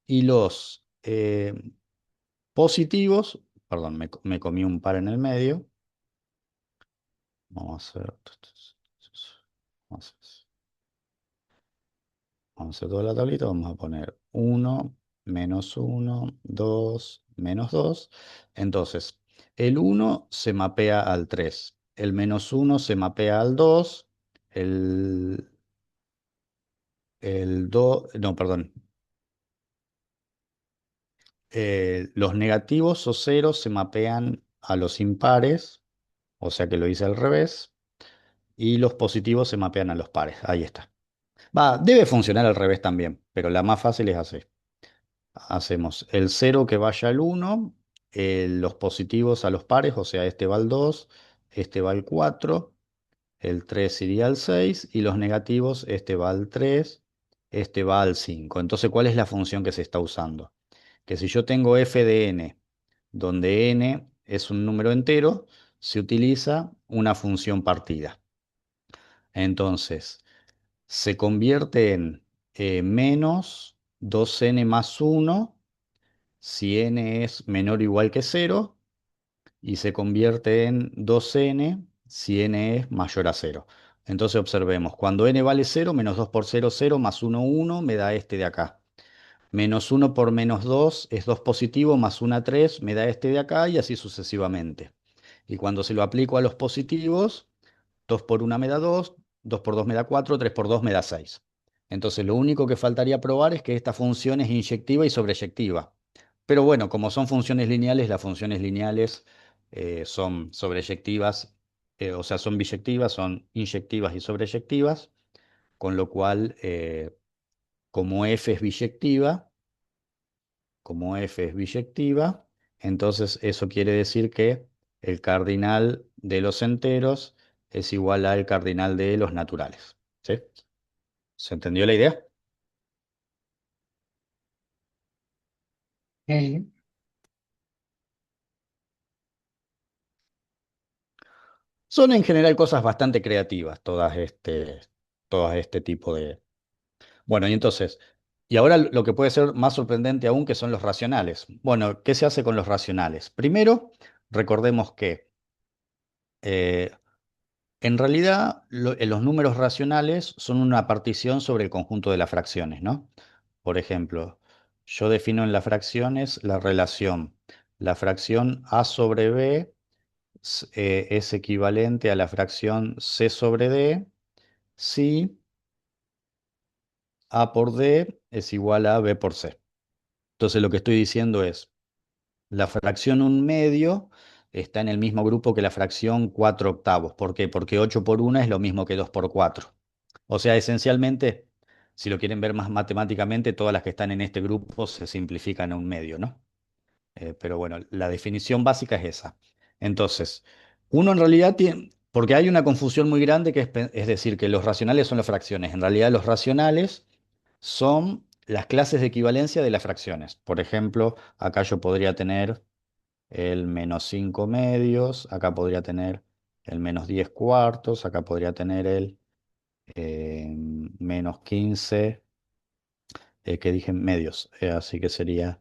y los positivos, perdón, me comí un par en el medio. Vamos a hacer, vamos a hacer vamos a hacer toda la tablita, vamos a poner 1, -1, 2, -2. Entonces, el 1 se mapea al 3, el -1 se mapea al 2, el, el 2, no, perdón, los negativos o ceros se mapean a los impares, o sea que lo hice al revés, y los positivos se mapean a los pares. Ahí está. Va, debe funcionar al revés también, pero la más fácil es así. Hacemos el 0 que vaya al 1, los positivos a los pares, o sea, este va al 2, este va al 4, el 3 iría al 6 y los negativos, este va al 3, este va al 5. Entonces, ¿cuál es la función que se está usando? Que si yo tengo f de n, donde n es un número entero, se utiliza una función partida. Entonces, se convierte en menos 2n más 1 si n es menor o igual que 0 y se convierte en 2n si n es mayor a 0. Entonces observemos, cuando n vale 0, menos 2 por 0, 0, más 1, 1, me da este de acá. Menos 1 por menos 2 es 2 positivo, más 1, 3, me da este de acá y así sucesivamente. Y cuando se lo aplico a los positivos, 2 por 1 me da 2, 2 por 2 me da 4, 3 por 2 me da 6. Entonces lo único que faltaría probar es que esta función es inyectiva y sobreyectiva. Pero bueno, como son funciones lineales, las funciones lineales son sobreyectivas, o sea, son biyectivas, son inyectivas y sobreyectivas, con lo cual, como f es biyectiva, como f es biyectiva, entonces eso quiere decir que el cardinal de los enteros es igual al cardinal de los naturales. ¿Sí? ¿Se entendió la idea? Eh, Son en general cosas bastante creativas, todas este tipo de... Bueno, y entonces, y ahora lo que puede ser más sorprendente aún, que son los racionales. Bueno, ¿qué se hace con los racionales? Primero, recordemos que eh, en realidad, los números racionales son una partición sobre el conjunto de las fracciones, ¿no? Por ejemplo, yo defino en las fracciones la relación. La fracción a sobre b es equivalente a la fracción c sobre d si a por d es igual a b por c. Entonces lo que estoy diciendo es, la fracción 1/2 está en el mismo grupo que la fracción 4/8. ¿Por qué? Porque 8 por 1 es lo mismo que 2 por 4. O sea, esencialmente, si lo quieren ver más matemáticamente, todas las que están en este grupo se simplifican a 1/2, ¿no? Pero bueno, la definición básica es esa. Entonces, uno en realidad tiene, porque hay una confusión muy grande que es decir, que los racionales son las fracciones. En realidad, los racionales son las clases de equivalencia de las fracciones. Por ejemplo, acá yo podría tener el -5 medios, acá podría tener el -10 cuartos, acá podría tener el -15, que dije medios, así que sería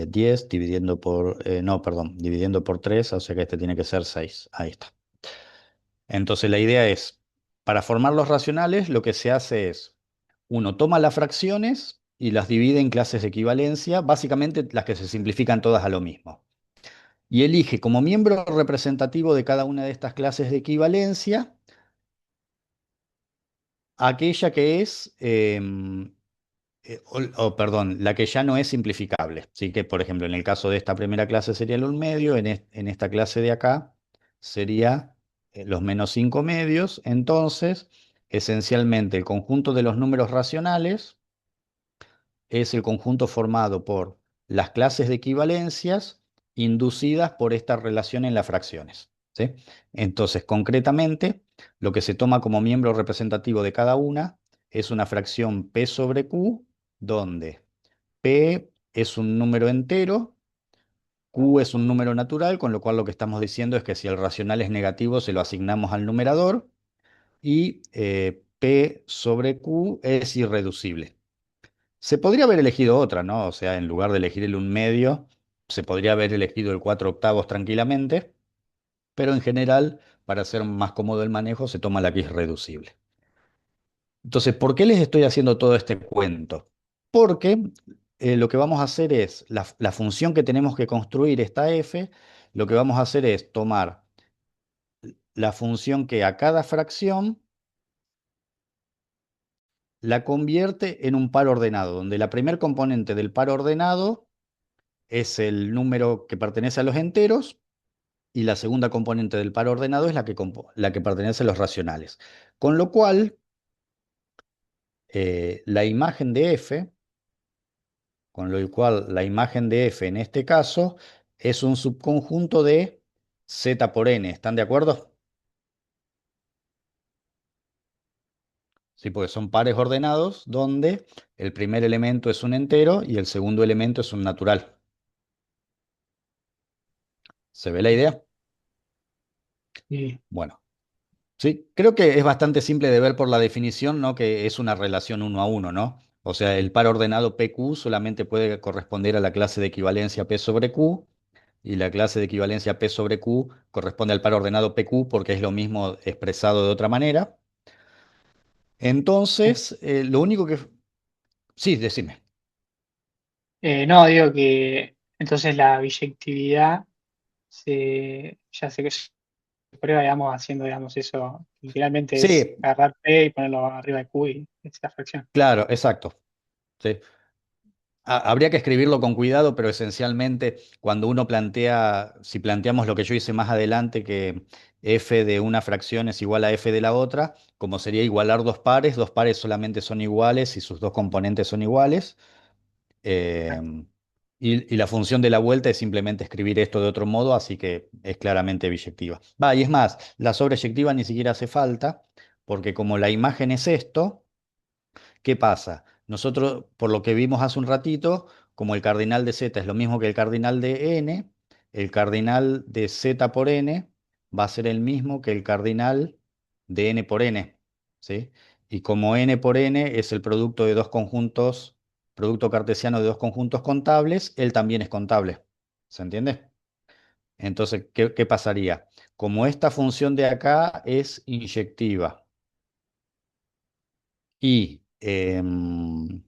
10 dividiendo por, no, perdón, dividiendo por 3, o sea que este tiene que ser 6. Ahí está. Entonces la idea es, para formar los racionales, lo que se hace es, uno toma las fracciones y las divide en clases de equivalencia, básicamente las que se simplifican todas a lo mismo. Y elige como miembro representativo de cada una de estas clases de equivalencia aquella que es, perdón, la que ya no es simplificable. Así que, por ejemplo, en el caso de esta primera clase sería el 1 medio, en esta clase de acá sería los -5 medios. Entonces, esencialmente, el conjunto de los números racionales es el conjunto formado por las clases de equivalencias inducidas por esta relación en las fracciones. ¿sí? Entonces, concretamente, lo que se toma como miembro representativo de cada una es una fracción P sobre Q, donde P es un número entero, Q es un número natural, con lo cual lo que estamos diciendo es que si el racional es negativo, se lo asignamos al numerador, y P sobre Q es irreducible. Se podría haber elegido otra, ¿no? O sea, en lugar de elegir el 1/2, se podría haber elegido el 4/8 tranquilamente, pero en general, para hacer más cómodo el manejo, se toma la que es reducible. Entonces, ¿por qué les estoy haciendo todo este cuento? Porque lo que vamos a hacer es, la función que tenemos que construir, esta f, lo que vamos a hacer es tomar la función que a cada fracción la convierte en un par ordenado, donde la primer componente del par ordenado es el número que pertenece a los enteros y la segunda componente del par ordenado es la que pertenece a los racionales. Con lo cual, la imagen de f, la imagen de f en este caso es un subconjunto de z por n. ¿Están de acuerdo? Sí, porque son pares ordenados donde el primer elemento es un entero y el segundo elemento es un natural. ¿Se ve la idea? Sí. Bueno, sí, creo que es bastante simple de ver por la definición, ¿no? Que es una relación uno a uno, ¿no? O sea, el par ordenado PQ solamente puede corresponder a la clase de equivalencia P sobre Q, y la clase de equivalencia P sobre Q corresponde al par ordenado PQ porque es lo mismo expresado de otra manera. Entonces, lo único que... Sí, decime. No, digo que entonces la biyectividad ya sé que se prueba, digamos, haciendo, digamos, eso. Literalmente es Sí, agarrar P y ponerlo arriba de Q y es la fracción. claro, exacto. Sí. Habría que escribirlo con cuidado, pero esencialmente cuando uno plantea, si planteamos lo que yo hice más adelante, que f de una fracción es igual a f de la otra, como sería igualar dos pares solamente son iguales y sus dos componentes son iguales. Claro. em, y la función de la vuelta es simplemente escribir esto de otro modo, así que es claramente biyectiva. Va, y es más, la sobreyectiva ni siquiera hace falta, porque como la imagen es esto, ¿qué pasa? Nosotros, por lo que vimos hace un ratito, como el cardinal de z es lo mismo que el cardinal de n, el cardinal de z por n va a ser el mismo que el cardinal de n por n, ¿sí? Y como n por n es el producto de dos conjuntos, producto cartesiano de dos conjuntos contables, él también es contable. ¿Se entiende? Entonces, ¿qué pasaría? Como esta función de acá es inyectiva y el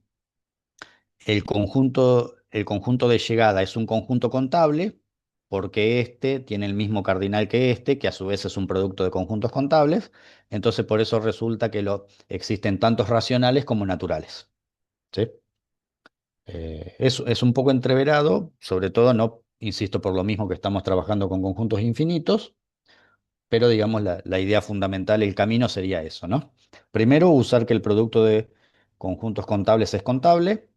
conjunto de llegada es un conjunto contable, porque este tiene el mismo cardinal que este, que a su vez es un producto de conjuntos contables. Entonces, por eso resulta que existen tantos racionales como naturales. ¿Sí? Es un poco entreverado, sobre todo, no, insisto, por lo mismo que estamos trabajando con conjuntos infinitos, pero digamos la idea fundamental, el camino sería eso, ¿no? Primero, usar que el producto de conjuntos contables es contable.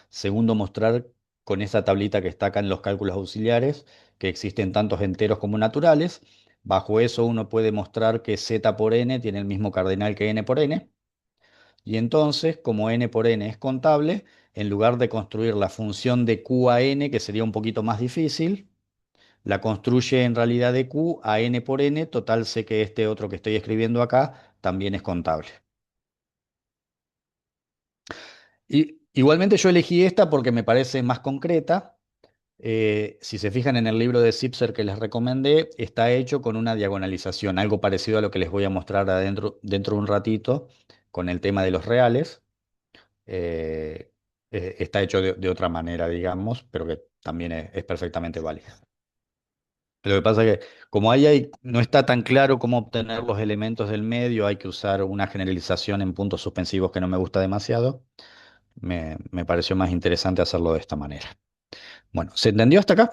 Segundo, mostrar con esa tablita que está acá en los cálculos auxiliares que existen tantos enteros como naturales. Bajo eso uno puede mostrar que z por n tiene el mismo cardinal que n por n. Y entonces, como n por n es contable, en lugar de construir la función de q a n, que sería un poquito más difícil, la construye en realidad de q a n por n. Total, sé que este otro que estoy escribiendo acá también es contable. Y igualmente yo elegí esta porque me parece más concreta. Si se fijan en el libro de Zipser que les recomendé, está hecho con una diagonalización, algo parecido a lo que les voy a mostrar dentro de un ratito con el tema de los reales. Eh, Está hecho de otra manera, digamos, pero que también es perfectamente válida. Lo que pasa es que como no está tan claro cómo obtener los elementos del medio, hay que usar una generalización en puntos suspensivos que no me gusta demasiado. Me pareció más interesante hacerlo de esta manera. Bueno, ¿se entendió hasta acá?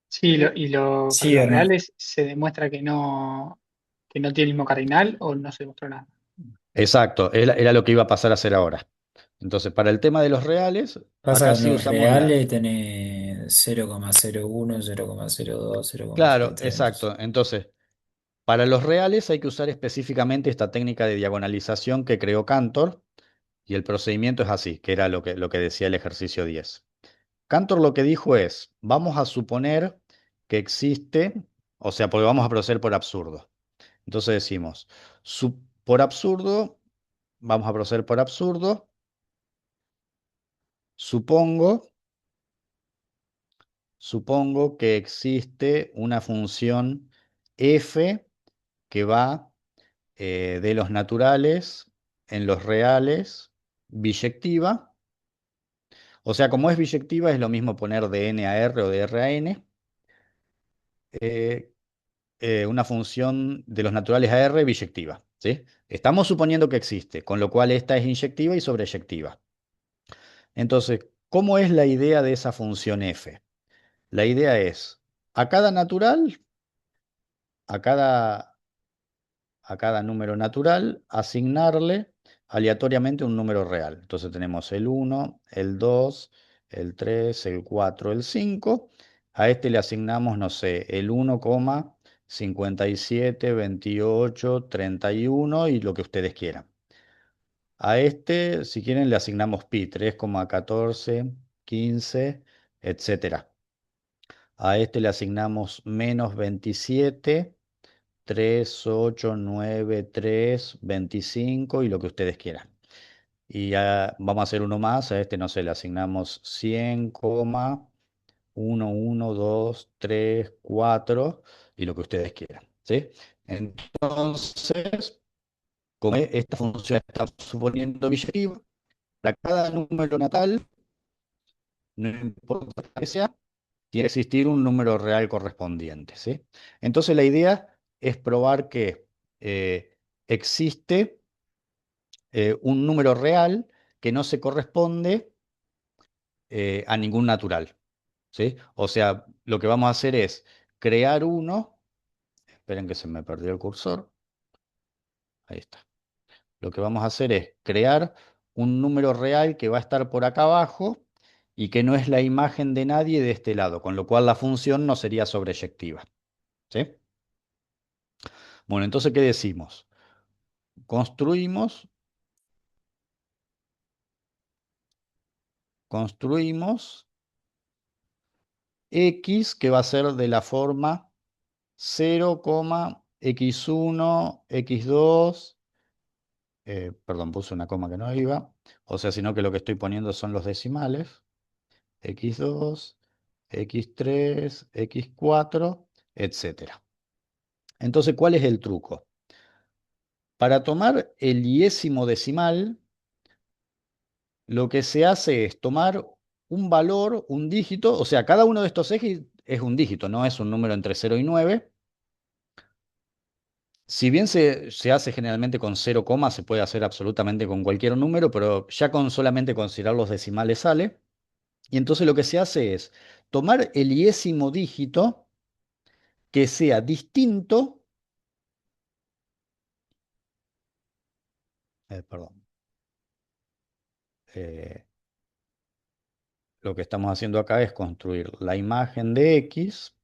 Sí, para Sí, los Hernán. reales se demuestra que no tiene el mismo cardinal o no se demostró nada. Exacto, era lo que iba a pasar a hacer ahora. Entonces, para el tema de los reales, Pasa acá que en sí los usamos la... reales tenés 0,01, 0,02, Claro, 0,03. Entonces, exacto. Entonces, para los reales hay que usar específicamente esta técnica de diagonalización que creó Cantor, y el procedimiento es así, que era lo que decía el ejercicio 10. Cantor lo que dijo es, vamos a suponer que existe, o sea, porque vamos a proceder por absurdo. Entonces decimos, por absurdo, vamos a proceder por absurdo, supongo, supongo que existe una función f que va de los naturales en los reales biyectiva. O sea, como es biyectiva, es lo mismo poner de n a r o de r a n. eh, una función de los naturales a r biyectiva, ¿sí? Estamos suponiendo que existe, con lo cual esta es inyectiva y sobreyectiva. Entonces, ¿cómo es la idea de esa función f? La idea es, a cada natural, a cada, a cada número natural, asignarle aleatoriamente un número real. Entonces tenemos el 1, el 2, el 3, el 4, el 5. A este le asignamos, no sé, el 1,57, 28, 31 y lo que ustedes quieran. A este, si quieren, le asignamos pi, 3,14, 15, etcétera. A este le asignamos -27, 3, 8, 9, 3, 25 y lo que ustedes quieran. Y ya vamos a hacer uno más. A este no sé, le asignamos 100, 1, 1, 2, 3, 4 y lo que ustedes quieran. ¿Sí? Entonces, como esta función está suponiendo biyectiva, para cada número natal, no importa que sea, tiene que existir un número real correspondiente, ¿sí? Entonces la idea es probar que existe un número real que no se corresponde a ningún natural, ¿sí? O sea, lo que vamos a hacer es crear uno, esperen que se me perdió el cursor, ahí está. Lo que vamos a hacer es crear un número real que va a estar por acá abajo y que no es la imagen de nadie de este lado, con lo cual la función no sería sobreyectiva, ¿sí? Bueno, entonces, ¿qué decimos? Construimos, construimos x que va a ser de la forma 0,x1, x2, perdón, puse una coma que no iba, o sea, sino que lo que estoy poniendo son los decimales, x2, x3, x4, etcétera. Entonces, ¿cuál es el truco? Para tomar el iésimo decimal, lo que se hace es tomar un valor, un dígito, o sea, cada uno de estos ejes es un dígito, no es un número entre 0 y 9. Si bien se hace generalmente con 0, se puede hacer absolutamente con cualquier número, pero ya con solamente considerar los decimales sale. Y entonces lo que se hace es tomar el iésimo dígito que sea distinto, perdón, eh, lo que estamos haciendo acá es construir la imagen de X.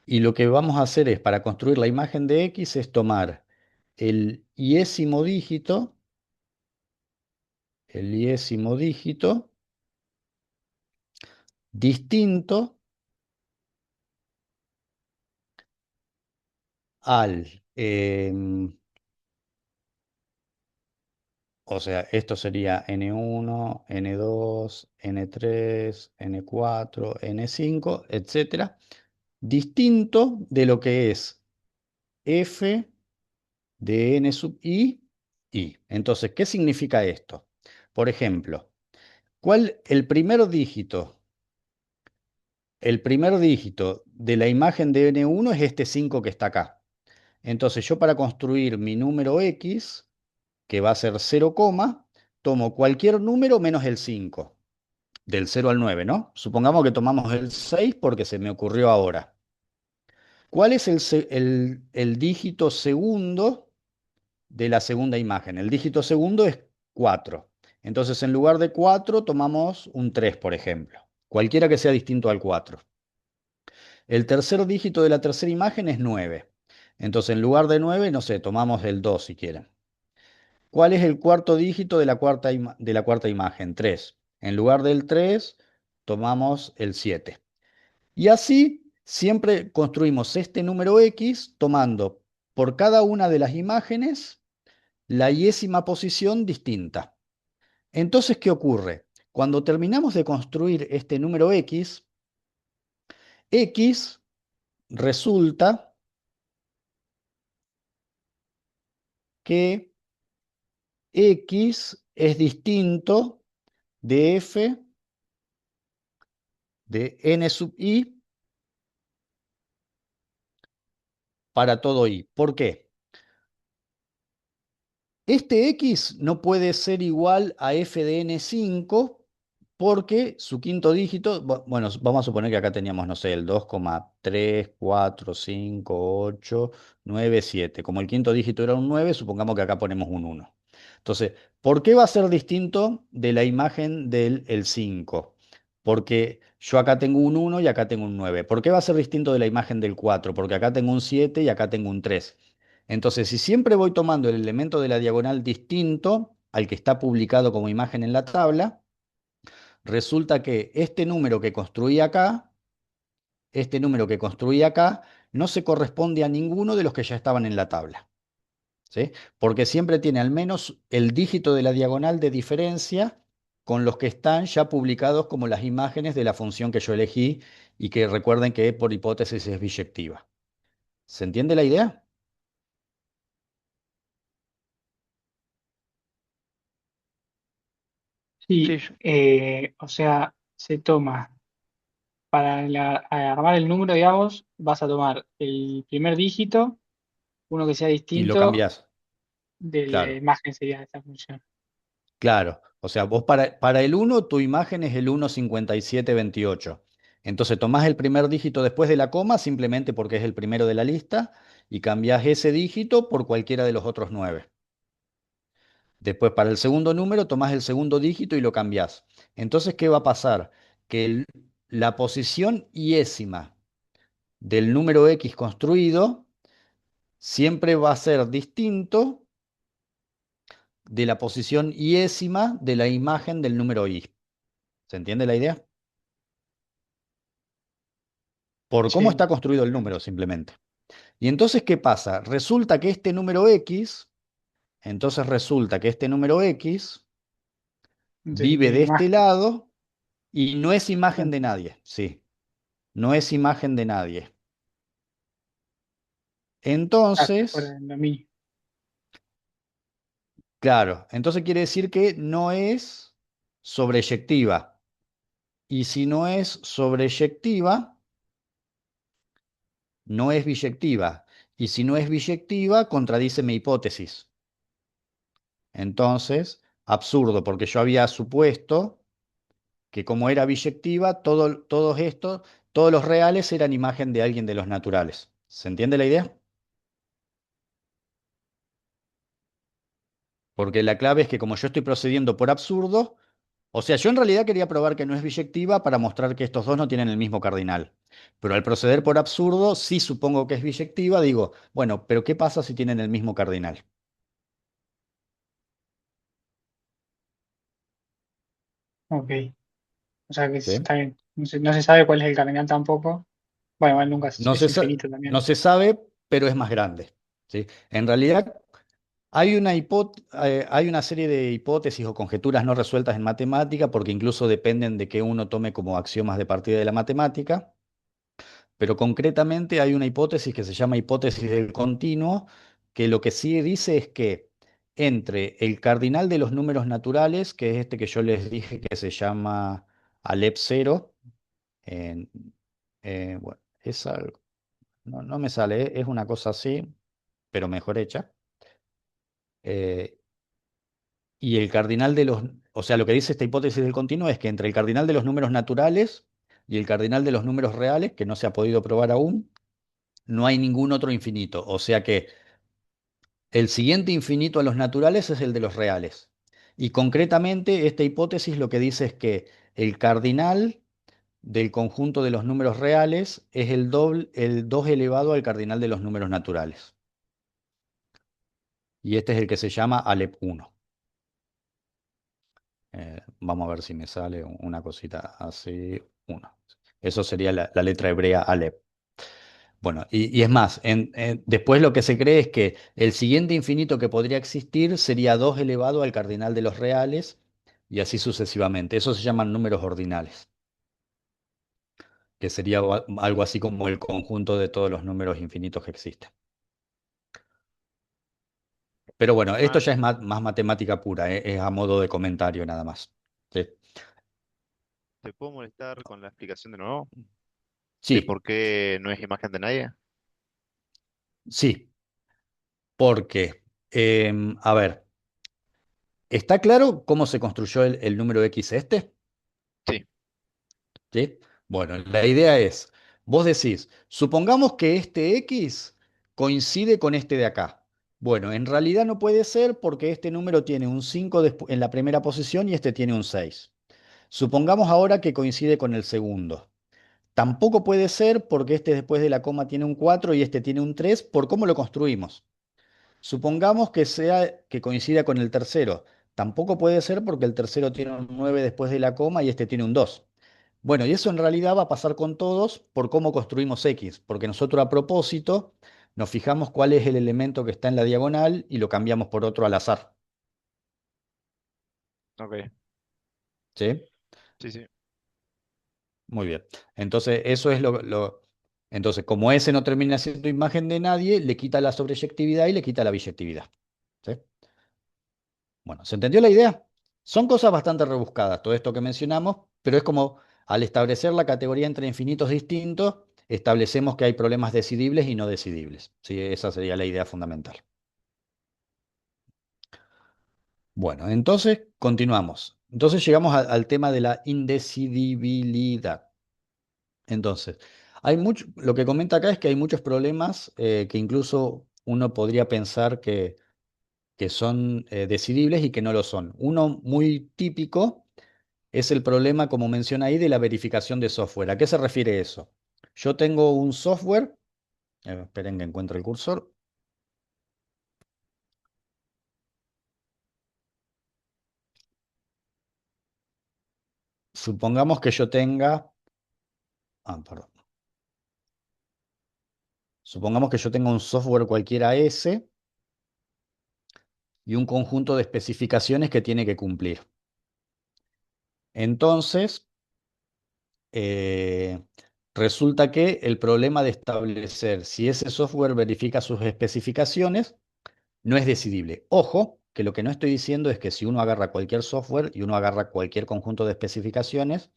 Y lo que vamos a hacer es, para construir la imagen de X, es tomar el iésimo dígito, el iésimo dígito distinto al, o sea, esto sería N1, N2, N3, N4, N5, etcétera, distinto de lo que es F de N sub I. Entonces, ¿qué significa esto? Por ejemplo, el primer dígito? El primer dígito de la imagen de N1 es este 5 que está acá. Entonces, yo para construir mi número X, que va a ser 0, tomo cualquier número menos el 5, del 0 al 9, ¿no? Supongamos que tomamos el 6 porque se me ocurrió ahora. ¿Cuál es el dígito segundo de la segunda imagen? El dígito segundo es 4. Entonces, en lugar de 4, tomamos un 3, por ejemplo. cualquiera que sea distinto al 4. El tercer dígito de la tercera imagen es 9. Entonces, en lugar de 9, no sé, tomamos el 2 si quieren. ¿Cuál es el cuarto dígito de de la cuarta imagen? 3. En lugar del 3, tomamos el 7. Y así siempre construimos este número X tomando por cada una de las imágenes la yésima posición distinta. Entonces, ¿qué ocurre? Cuando terminamos de construir este número X resulta que X es distinto de f de n sub i para todo i. ¿Por qué? Este x no puede ser igual a f de n5 porque su quinto dígito, bueno, vamos a suponer que acá teníamos, no sé, el 2,3, 4, 5, 8, 9, 7. Como el quinto dígito era un 9, supongamos que acá ponemos un 1. Entonces, ¿por qué va a ser distinto de la imagen del el 5? Porque yo acá tengo un 1 y acá tengo un 9. ¿Por qué va a ser distinto de la imagen del 4? Porque acá tengo un 7 y acá tengo un 3. Entonces, si siempre voy tomando el elemento de la diagonal distinto al que está publicado como imagen en la tabla, resulta que este número que construí acá, no se corresponde a ninguno de los que ya estaban en la tabla. ¿Sí? Porque siempre tiene al menos el dígito de la diagonal de diferencia con los que están ya publicados como las imágenes de la función que yo elegí y que recuerden que por hipótesis es biyectiva. ¿Se entiende la idea? Sí, Sí, o sea, se toma, para armar el número, digamos, vas a tomar el primer dígito, uno que sea Y lo distinto cambiás. de la Claro, imagen sería esta función. claro. O sea, vos para el uno tu imagen es el 1,5728. Entonces tomás el primer dígito después de la coma simplemente porque es el primero de la lista y cambiás ese dígito por cualquiera de los otros 9. Después, para el segundo número, tomás el segundo dígito y lo cambiás. Entonces, ¿qué va a pasar? Que la posición iésima del número X construido siempre va a ser distinto de la posición iésima de la imagen del número Y. ¿Se entiende la idea? Por cómo Sí, está construido el número, simplemente. Y entonces, ¿qué pasa? Resulta que este número X, entonces resulta que este número X de vive la de este imagen. lado y no es imagen de nadie. Sí, no es imagen de nadie. Hasta fuera Entonces, del dominio. claro, entonces quiere decir que no es sobreyectiva. Y si no es sobreyectiva, no es biyectiva. Y si no es biyectiva, contradice mi hipótesis. Entonces, absurdo, porque yo había supuesto que como era biyectiva, todos los reales eran imagen de alguien de los naturales. ¿Se entiende la idea? Porque la clave es que como yo estoy procediendo por absurdo, o sea, yo en realidad quería probar que no es biyectiva para mostrar que estos dos no tienen el mismo cardinal. Pero al proceder por absurdo, sí supongo que es biyectiva, digo, bueno, pero ¿qué pasa si tienen el mismo cardinal? Ok, o sea que ¿Sí? está bien. No se sabe cuál es el cardinal tampoco. Bueno, igual nunca No es se, sa- infinito no también. se sabe, pero es más grande. ¿Sí? En realidad, hay una serie de hipótesis o conjeturas no resueltas en matemática, porque incluso dependen de que uno tome como axiomas de partida de la matemática. Pero concretamente hay una hipótesis que se llama hipótesis del continuo, que lo que sí dice es que entre el cardinal de los números naturales, que es este que yo les dije que se llama Alep 0, en- bueno, es algo, no me sale, es una cosa así, pero mejor hecha. eh, y el cardinal de los, o sea, lo que dice esta hipótesis del continuo es que entre el cardinal de los números naturales y el cardinal de los números reales, que no se ha podido probar aún, no hay ningún otro infinito. O sea que el siguiente infinito a los naturales es el de los reales. Y concretamente esta hipótesis lo que dice es que el cardinal del conjunto de los números reales es el doble, el 2 elevado al cardinal de los números naturales. Y este es el que se llama Alep 1. Vamos a ver si me sale una cosita así. 1. Eso sería la letra hebrea Alep. Bueno, y es más, después lo que se cree es que el siguiente infinito que podría existir sería 2 elevado al cardinal de los reales y así sucesivamente. Eso se llaman números ordinales, que sería algo así como el conjunto de todos los números infinitos que existen. Pero bueno, esto Man, ya es más matemática pura, es a modo de comentario nada más. ¿Sí? ¿te puedo molestar con la explicación de nuevo? ¿De Sí, por qué no es imagen de nadie? sí, porque, a ver, ¿está claro cómo se construyó el número X este? Sí, ¿Sí? Bueno, la idea es, vos decís, supongamos que este X coincide con este de acá. Bueno, en realidad no puede ser porque este número tiene un 5 en la primera posición y este tiene un 6. Supongamos ahora que coincide con el segundo. Tampoco puede ser porque este después de la coma tiene un 4 y este tiene un 3 por cómo lo construimos. Supongamos que sea que coincida con el tercero. Tampoco puede ser porque el tercero tiene un 9 después de la coma y este tiene un 2. Bueno, y eso en realidad va a pasar con todos por cómo construimos X, porque nosotros a propósito nos fijamos cuál es el elemento que está en la diagonal y lo cambiamos por otro al azar. ok, ¿Sí? sí, sí, Muy bien. Entonces, eso es Entonces, como ese no termina siendo imagen de nadie, le quita la sobreyectividad y le quita la biyectividad. ¿Sí? Bueno, ¿se entendió la idea? Son cosas bastante rebuscadas, todo esto que mencionamos, pero es como al establecer la categoría entre infinitos distintos, establecemos que hay problemas decidibles y no decidibles. Sí, esa sería la idea fundamental. Bueno, entonces continuamos. Entonces llegamos al tema de la indecidibilidad. Entonces, lo que comenta acá es que hay muchos problemas que incluso uno podría pensar que son decidibles y que no lo son. Uno muy típico es el problema, como menciona ahí, de la verificación de software. ¿A qué se refiere eso? Yo tengo un software, esperen que encuentre el cursor. Supongamos que yo tenga, perdón. Supongamos que yo tenga un software cualquiera S y un conjunto de especificaciones que tiene que cumplir. Entonces, eh, resulta que el problema de establecer si ese software verifica sus especificaciones no es decidible. Ojo, que lo que no estoy diciendo es que si uno agarra cualquier software y uno agarra cualquier conjunto de especificaciones,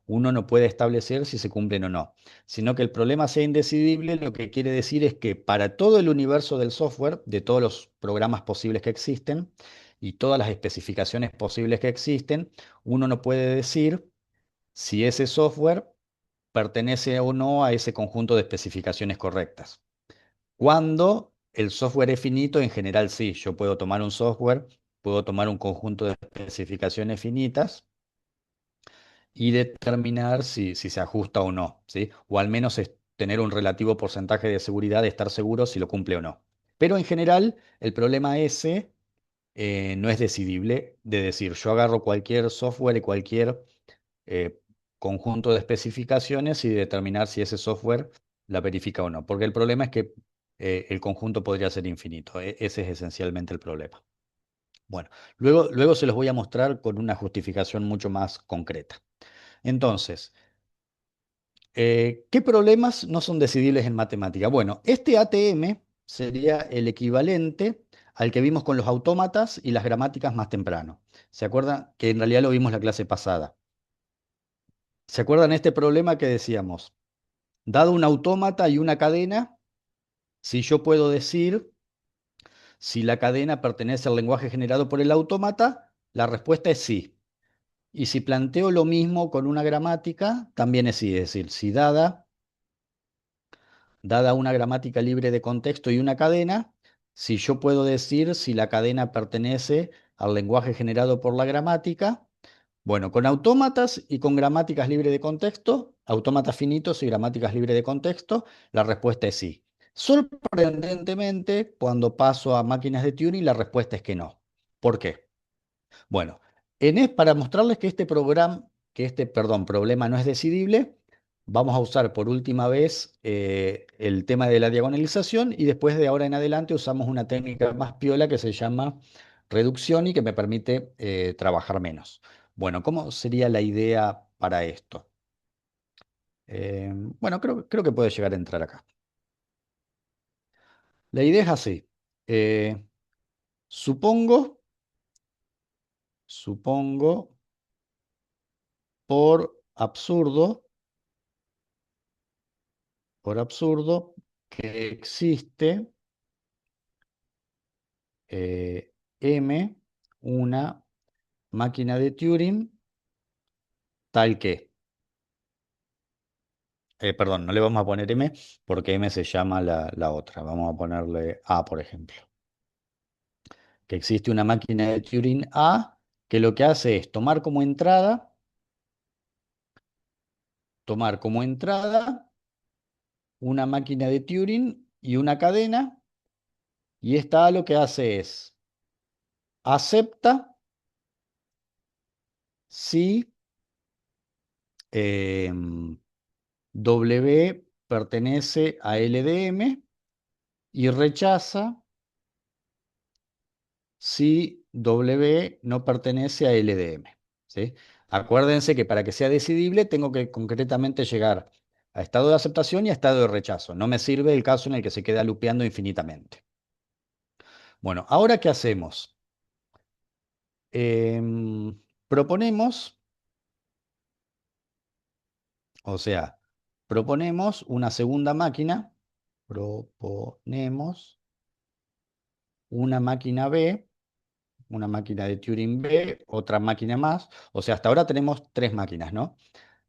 uno no puede establecer si se cumplen o no, sino que el problema sea indecidible, lo que quiere decir es que para todo el universo del software, de todos los programas posibles que existen y todas las especificaciones posibles que existen, uno no puede decir si ese software pertenece o no a ese conjunto de especificaciones correctas. Cuando el software es finito, en general sí, yo puedo tomar un software, puedo tomar un conjunto de especificaciones finitas y determinar si se ajusta o no, ¿sí? O al menos tener un relativo porcentaje de seguridad de estar seguro si lo cumple o no. Pero en general, el problema ese no es decidible de decir, yo agarro cualquier software y cualquier eh, conjunto de especificaciones y determinar si ese software la verifica o no. Porque el problema es que el conjunto podría ser infinito. Ese es esencialmente el problema. Bueno, luego se los voy a mostrar con una justificación mucho más concreta. Entonces, ¿qué problemas no son decidibles en matemática? Bueno, este ATM sería el equivalente al que vimos con los autómatas y las gramáticas más temprano. ¿Se acuerdan? Que en realidad lo vimos la clase pasada. ¿Se acuerdan este problema que decíamos? Dado un autómata y una cadena, si yo puedo decir si la cadena pertenece al lenguaje generado por el autómata, la respuesta es sí. Y si planteo lo mismo con una gramática, también es sí. Es decir, si dada una gramática libre de contexto y una cadena, si yo puedo decir si la cadena pertenece al lenguaje generado por la gramática, Bueno, con autómatas y con gramáticas libres de contexto, autómatas finitos y gramáticas libres de contexto, la respuesta es sí. Sorprendentemente, cuando paso a máquinas de Turing, la respuesta es que no. ¿Por qué? Bueno, para mostrarles que problema no es decidible, vamos a usar por última vez el tema de la diagonalización y después de ahora en adelante usamos una técnica más piola que se llama reducción y que me permite trabajar menos. Bueno, ¿cómo sería la idea para esto? Bueno, creo que puede llegar a entrar acá. La idea es así. Eh, supongo, supongo, por absurdo, que existe M, una máquina de Turing tal que, perdón, no le vamos a poner M porque M se llama la otra. Vamos a ponerle A, por ejemplo. Que existe una máquina de Turing A que lo que hace es tomar como entrada una máquina de Turing y una cadena, y esta A lo que hace es acepta si W pertenece a LDM y rechaza si W no pertenece a LDM. ¿Sí? Acuérdense que para que sea decidible tengo que concretamente llegar a estado de aceptación y a estado de rechazo. No me sirve el caso en el que se queda lupeando infinitamente. Bueno, ahora ¿qué hacemos? Proponemos, o sea, proponemos una segunda máquina, proponemos una máquina B, una máquina de Turing B, otra máquina más. O sea, hasta ahora tenemos tres máquinas, ¿no?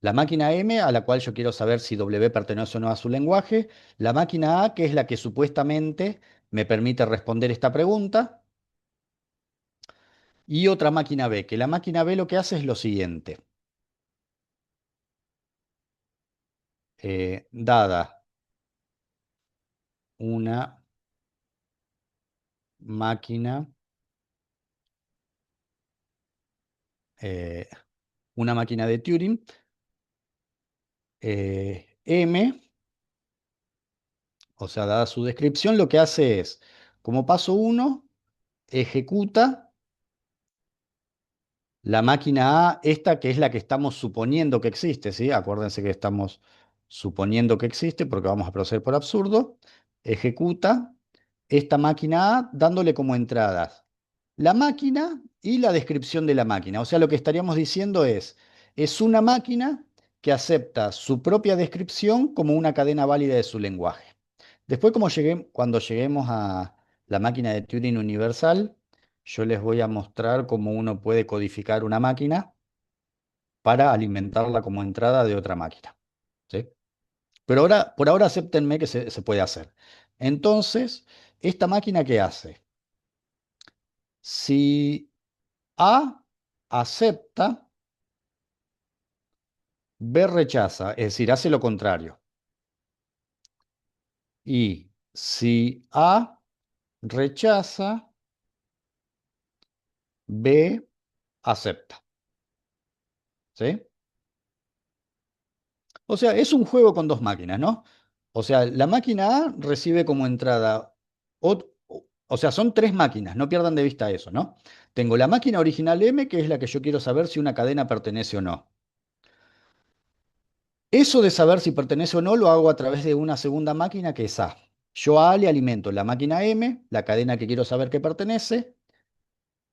La máquina M, a la cual yo quiero saber si W pertenece o no a su lenguaje. La máquina A, que es la que supuestamente me permite responder esta pregunta. Y otra máquina B, que la máquina B lo que hace es lo siguiente. Dada una máquina, eh, una máquina de Turing, M, o sea, dada su descripción, lo que hace es, como paso 1, ejecuta la máquina A, esta que es la que estamos suponiendo que existe, ¿sí? Acuérdense que estamos suponiendo que existe porque vamos a proceder por absurdo. Ejecuta esta máquina A dándole como entradas la máquina y la descripción de la máquina. O sea, lo que estaríamos diciendo es una máquina que acepta su propia descripción como una cadena válida de su lenguaje. Después, cuando lleguemos a la máquina de Turing universal, yo les voy a mostrar cómo uno puede codificar una máquina para alimentarla como entrada de otra máquina. ¿Sí? Pero ahora, por ahora, acéptenme que se puede hacer. Entonces, ¿esta máquina qué hace? Si A acepta, B rechaza, es decir, hace lo contrario. Y si A rechaza, B acepta. ¿Sí? O sea, es un juego con dos máquinas, ¿no? O sea, la máquina A recibe como entrada, o sea, son tres máquinas, no pierdan de vista eso, ¿no? Tengo la máquina original M, que es la que yo quiero saber si una cadena pertenece o no. Eso de saber si pertenece o no lo hago a través de una segunda máquina que es A. Yo a A le alimento la máquina M, la cadena que quiero saber que pertenece.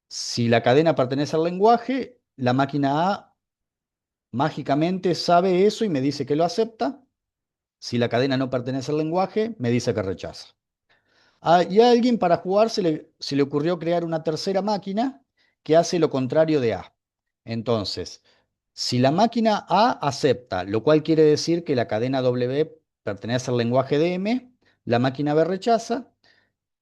Si la cadena pertenece al lenguaje, la máquina A mágicamente sabe eso y me dice que lo acepta. Si la cadena no pertenece al lenguaje, me dice que rechaza. Y a alguien para jugar se le ocurrió crear una tercera máquina que hace lo contrario de A. Entonces, si la máquina A acepta, lo cual quiere decir que la cadena W pertenece al lenguaje de M, la máquina B rechaza,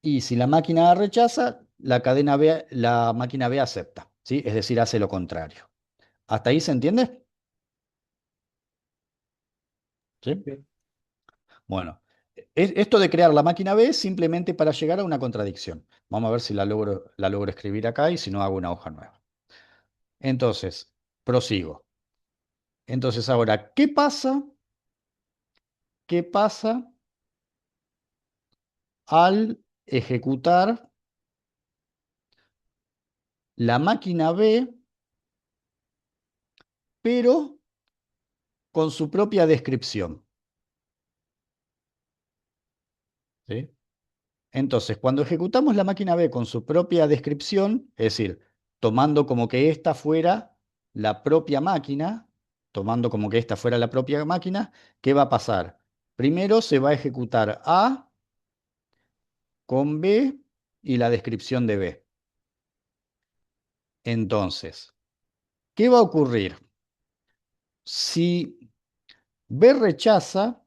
y si la máquina A rechaza, la máquina B acepta, ¿sí? Es decir, hace lo contrario. ¿Hasta ahí se entiende? ¿Sí? Sí. Bueno, esto de crear la máquina B es simplemente para llegar a una contradicción. Vamos a ver si la logro escribir acá y si no hago una hoja nueva. Entonces, prosigo. Entonces, ahora, ¿qué pasa? ¿Qué pasa al ejecutar la máquina B, pero con su propia descripción? ¿Sí? Entonces, cuando ejecutamos la máquina B con su propia descripción, es decir, tomando como que esta fuera la propia máquina, tomando como que esta fuera la propia máquina, ¿qué va a pasar? Primero se va a ejecutar A con B y la descripción de B. Entonces, ¿qué va a ocurrir? Si B rechaza,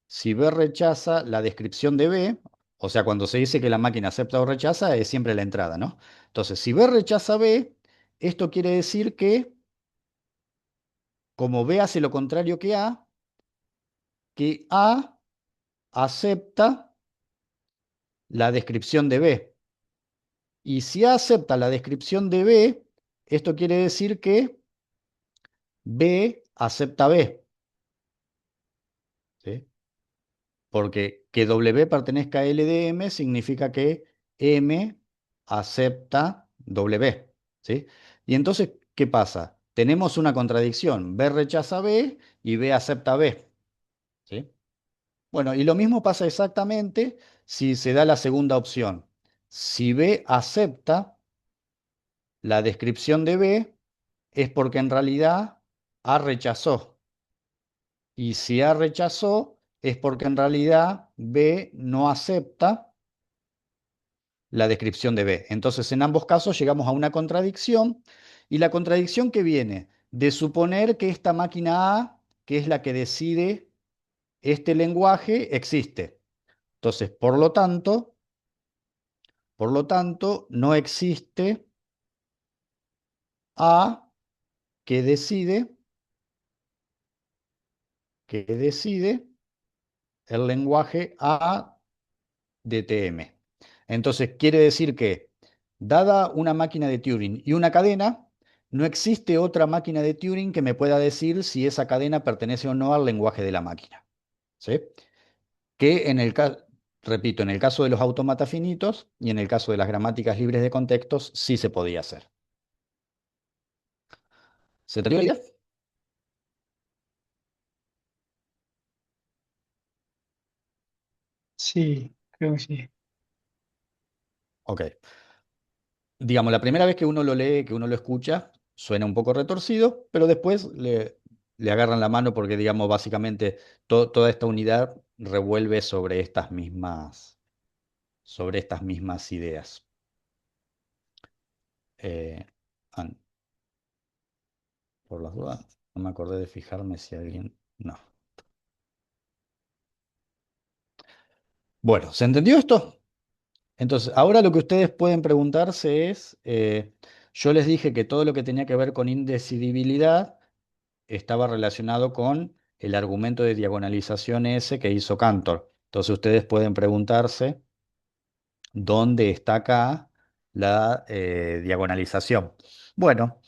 si B rechaza la descripción de B, o sea, cuando se dice que la máquina acepta o rechaza, es siempre la entrada, ¿no? Entonces, si B rechaza B, esto quiere decir que, como B hace lo contrario que A acepta la descripción de B. Y si A acepta la descripción de B, esto quiere decir que B acepta B, ¿sí? Porque que W pertenezca a L de M significa que M acepta W, ¿sí? Y entonces, ¿qué pasa? Tenemos una contradicción. B rechaza B y B acepta B, ¿sí? Bueno, y lo mismo pasa exactamente si se da la segunda opción. Si B acepta la descripción de B, es porque en realidad A rechazó. Y si A rechazó, es porque en realidad B no acepta la descripción de B. Entonces, en ambos casos llegamos a una contradicción, y la contradicción que viene de suponer que esta máquina A, que es la que decide este lenguaje, existe. Entonces, no existe A que decide el lenguaje A de TM. Entonces, quiere decir que, dada una máquina de Turing y una cadena, no existe otra máquina de Turing que me pueda decir si esa cadena pertenece o no al lenguaje de la máquina. ¿Sí? Que repito, en el caso de los autómatas finitos y en el caso de las gramáticas libres de contextos, sí se podía hacer. ¿Se entendió la idea? Sí, creo que sí. Ok. Digamos, la primera vez que uno lo lee, que uno lo escucha, suena un poco retorcido, pero después le agarran la mano porque, digamos, básicamente toda esta unidad revuelve sobre estas mismas ideas. Eh, an- por las dudas, no me acordé de fijarme si alguien... No. Bueno, ¿se entendió esto? Entonces, ahora lo que ustedes pueden preguntarse es, yo les dije que todo lo que tenía que ver con indecidibilidad estaba relacionado con el argumento de diagonalización ese que hizo Cantor. Entonces ustedes pueden preguntarse dónde está acá la diagonalización. Bueno,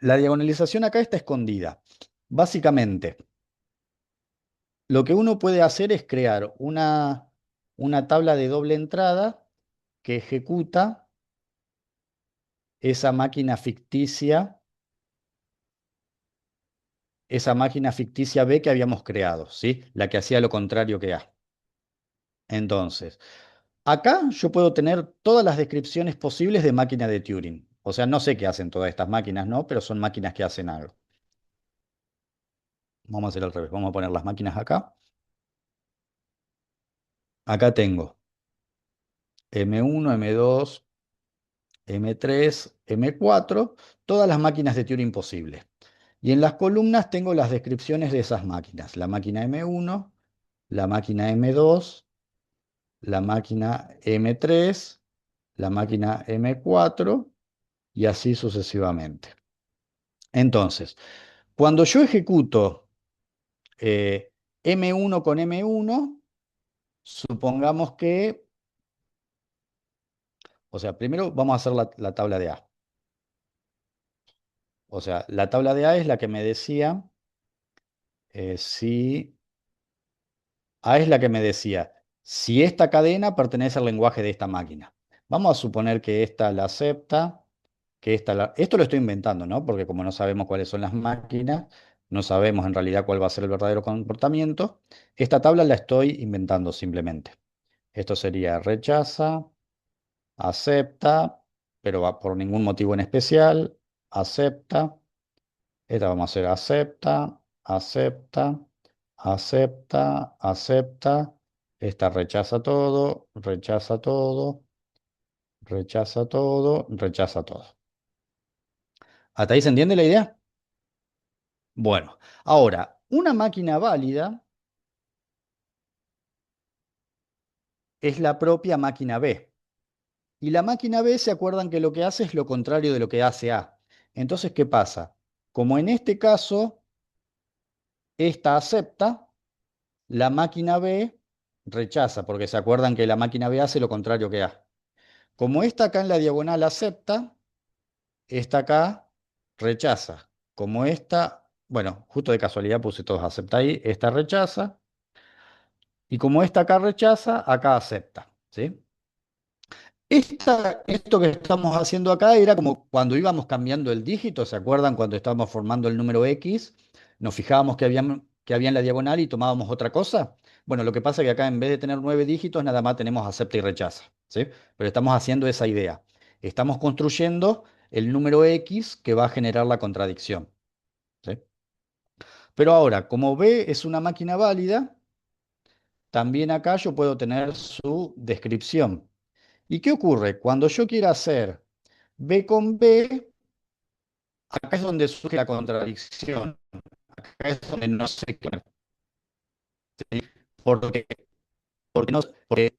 la diagonalización acá está escondida. Básicamente, lo que uno puede hacer es crear una tabla de doble entrada que ejecuta esa máquina ficticia, B que habíamos creado, ¿sí? La que hacía lo contrario que A. Entonces, acá yo puedo tener todas las descripciones posibles de máquina de Turing. O sea, no sé qué hacen todas estas máquinas, ¿no? Pero son máquinas que hacen algo. Vamos a hacer al revés. Vamos a poner las máquinas acá. Acá tengo M1, M2, M3, M4, todas las máquinas de Turing posibles. Y en las columnas tengo las descripciones de esas máquinas. La máquina M1, la máquina M2, la máquina M3, la máquina M4 y así sucesivamente. Entonces, cuando yo ejecuto M1 con M1, supongamos que, o sea, primero vamos a hacer la tabla de A. O sea, la tabla de A es la que me decía si A es la que me decía si esta cadena pertenece al lenguaje de esta máquina. Vamos a suponer que esta la acepta, que esta la... Esto lo estoy inventando, ¿no? Porque como no sabemos cuáles son las máquinas, no sabemos en realidad cuál va a ser el verdadero comportamiento. Esta tabla la estoy inventando simplemente. Esto sería rechaza, acepta, pero va por ningún motivo en especial, acepta. Esta vamos a hacer acepta, acepta, acepta, acepta. Esta rechaza todo, rechaza todo, rechaza todo, rechaza todo. ¿Hasta ahí se entiende la idea? Bueno, ahora, una máquina válida es la propia máquina B. Y la máquina B, ¿se acuerdan que lo que hace es lo contrario de lo que hace A? Entonces, ¿qué pasa? Como en este caso, esta acepta, la máquina B rechaza, porque se acuerdan que la máquina B hace lo contrario que A. Como esta acá en la diagonal acepta, esta acá rechaza. Como esta, bueno, justo de casualidad puse todos acepta ahí, esta rechaza. Y como esta acá rechaza, acá acepta. ¿Sí? Esto que estamos haciendo acá era como cuando íbamos cambiando el dígito, ¿se acuerdan? Cuando estábamos formando el número X, nos fijábamos que había en la diagonal y tomábamos otra cosa. Bueno, lo que pasa es que acá en vez de tener 9 dígitos, nada más tenemos acepta y rechaza, ¿sí? Pero estamos haciendo esa idea. Estamos construyendo el número X que va a generar la contradicción, ¿sí? Pero ahora, como B es una máquina válida, también acá yo puedo tener su descripción. ¿Y qué ocurre? Cuando yo quiera hacer B con B, acá es donde surge la contradicción. Acá es donde no sé qué poner, ¿sí? Porque, porque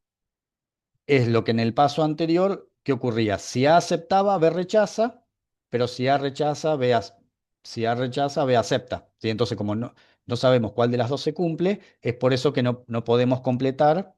es lo que en el paso anterior, ¿qué ocurría? Si A aceptaba, B rechaza, pero si A rechaza, si A rechaza, B acepta, ¿sí? Entonces, como no sabemos cuál de las dos se cumple, es por eso que no podemos completar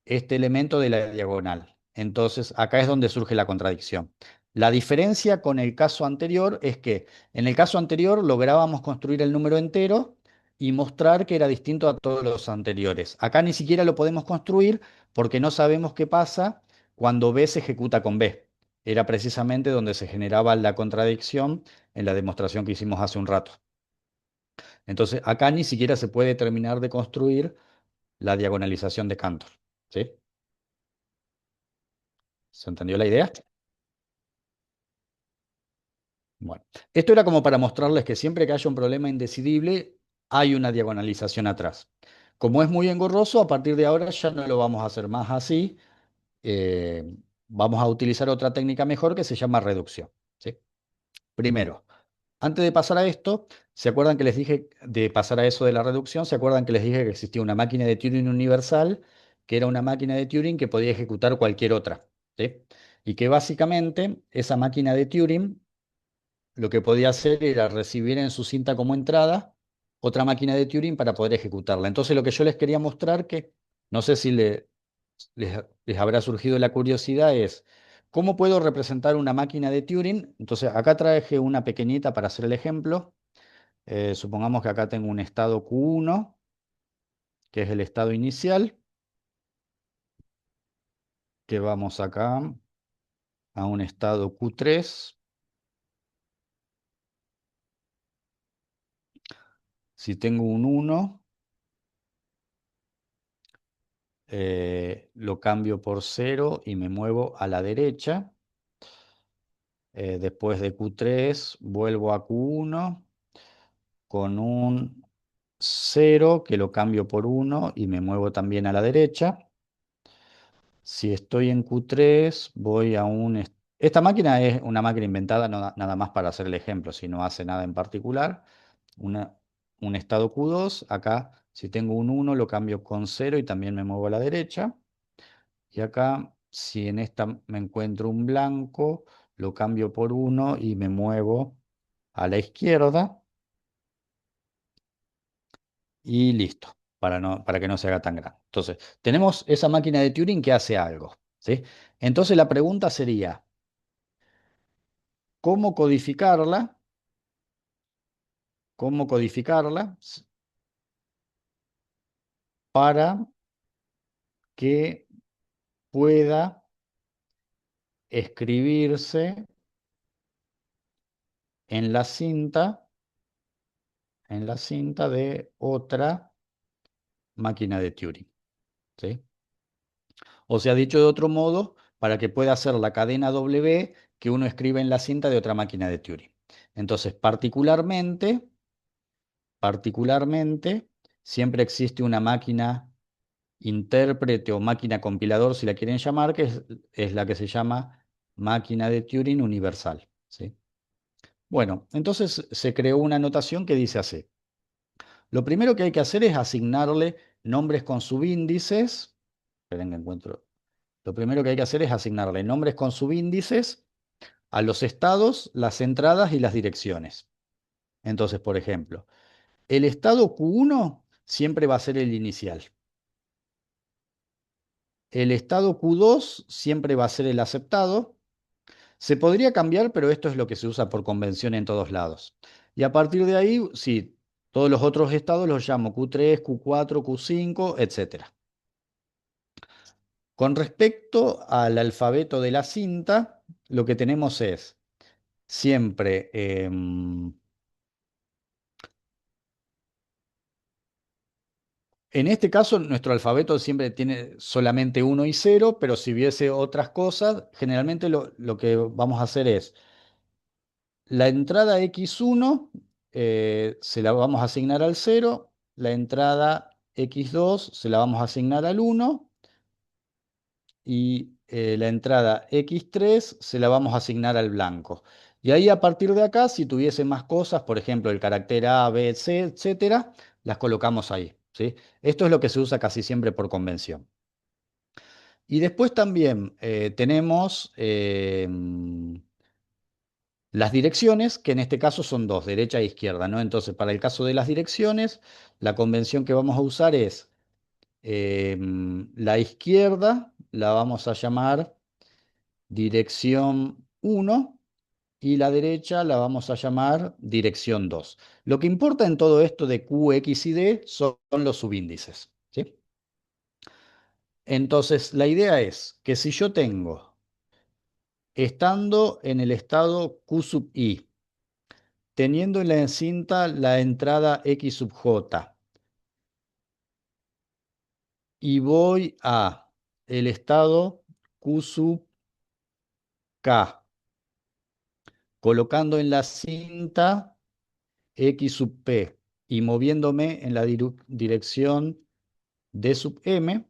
este elemento de la diagonal. Entonces, acá es donde surge la contradicción. La diferencia con el caso anterior es que en el caso anterior lográbamos construir el número entero y mostrar que era distinto a todos los anteriores. Acá ni siquiera lo podemos construir porque no sabemos qué pasa cuando B se ejecuta con B. Era precisamente donde se generaba la contradicción en la demostración que hicimos hace un rato. Entonces, acá ni siquiera se puede terminar de construir la diagonalización de Cantor. ¿Sí? ¿Se entendió la idea? Bueno, esto era como para mostrarles que siempre que haya un problema indecidible, hay una diagonalización atrás. Como es muy engorroso, a partir de ahora ya no lo vamos a hacer más así. eh, Vamos a utilizar otra técnica mejor que se llama reducción. ¿Sí? Primero, antes de pasar a esto, ¿se acuerdan que les dije de pasar a eso de la reducción? ¿Se acuerdan que les dije que existía una máquina de Turing universal, que era una máquina de Turing que podía ejecutar cualquier otra? ¿Sí? Y que básicamente esa máquina de Turing lo que podía hacer era recibir en su cinta como entrada otra máquina de Turing para poder ejecutarla. Entonces lo que yo les quería mostrar, que no sé si les habrá surgido la curiosidad, es cómo puedo representar una máquina de Turing. Entonces acá traje una pequeñita para hacer el ejemplo. Supongamos que acá tengo un estado Q1, que es el estado inicial, que vamos acá a un estado Q3. Si tengo un 1, lo cambio por 0 y me muevo a la derecha. Después de Q3 vuelvo a Q1 con un 0 que lo cambio por 1 y me muevo también a la derecha. Si estoy en Q3 voy a un... Esta máquina es una máquina inventada nada más para hacer el ejemplo, si no hace nada en particular. Un estado Q2, acá si tengo un 1 lo cambio con 0 y también me muevo a la derecha. Y acá, si en esta me encuentro un blanco, lo cambio por 1 y me muevo a la izquierda y listo, para que no se haga tan grande. Entonces, tenemos esa máquina de Turing que hace algo, ¿sí? Entonces la pregunta sería, ¿cómo codificarla? ¿Cómo codificarla para que pueda escribirse en la cinta de otra máquina de Turing, ¿sí? O sea, dicho de otro modo, para que pueda hacer la cadena W que uno escribe en la cinta de otra máquina de Turing. Entonces, particularmente, siempre existe una máquina intérprete o máquina compilador, si la quieren llamar, que es la que se llama máquina de Turing universal, ¿sí? Bueno, entonces se creó una notación que dice así. Lo primero que hay que hacer es asignarle nombres con subíndices. Esperen que encuentro. Lo primero que hay que hacer es asignarle nombres con subíndices a los estados, las entradas y las direcciones. Entonces, por ejemplo, el estado Q1 siempre va a ser el inicial. El estado Q2 siempre va a ser el aceptado. Se podría cambiar, pero esto es lo que se usa por convención en todos lados. Y a partir de ahí, sí, todos los otros estados los llamo Q3, Q4, Q5, etcétera. Con respecto al alfabeto de la cinta, lo que tenemos es siempre, en este caso, nuestro alfabeto siempre tiene solamente 1 y 0, pero si hubiese otras cosas, generalmente lo que vamos a hacer es la entrada X1 se la vamos a asignar al 0, la entrada X2 se la vamos a asignar al 1 y la entrada X3 se la vamos a asignar al blanco. Y ahí a partir de acá, si tuviese más cosas, por ejemplo, el carácter A, B, C, etcétera, las colocamos ahí, ¿sí? Esto es lo que se usa casi siempre por convención. Y después también tenemos las direcciones, que en este caso son dos, derecha e izquierda, ¿no? Entonces, para el caso de las direcciones, la convención que vamos a usar es la izquierda, la vamos a llamar dirección 1 y la derecha la vamos a llamar dirección 2. Lo que importa en todo esto de Q, X y D son los subíndices, ¿sí? Entonces, la idea es que si yo tengo, estando en el estado Q sub I, teniendo en la cinta la entrada X sub J, y voy a el estado Q sub K, colocando en la cinta X sub P y moviéndome en la dirección D sub M,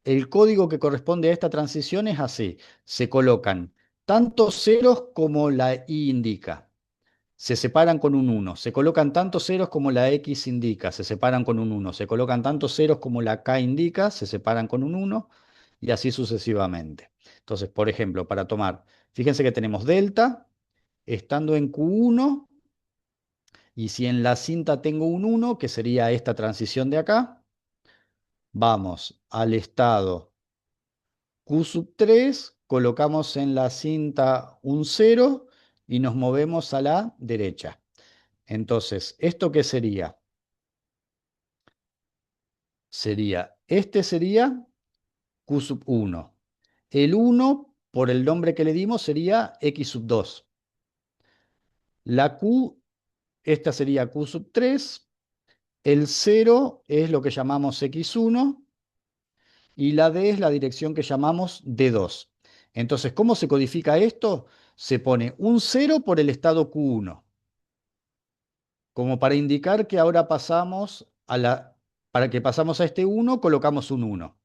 el código que corresponde a esta transición es así. Se colocan tantos ceros como la I indica. Se separan con un 1. Se colocan tantos ceros como la X indica. Se separan con un 1. Se colocan tantos ceros como la K indica. Se separan con un 1. Y así sucesivamente. Entonces, por ejemplo, para tomar, fíjense que tenemos delta, estando en Q1, y si en la cinta tengo un 1, que sería esta transición de acá, vamos al estado Q sub 3, colocamos en la cinta un 0 y nos movemos a la derecha. Entonces, ¿esto qué sería? Este sería Q sub 1. El 1, por el nombre que le dimos, sería X sub 2. La Q, esta sería Q sub 3. El 0 es lo que llamamos X1 y la D es la dirección que llamamos D2. Entonces, ¿cómo se codifica esto? Se pone un 0 por el estado Q1, como para indicar que ahora para que pasamos a este 1, colocamos un 1.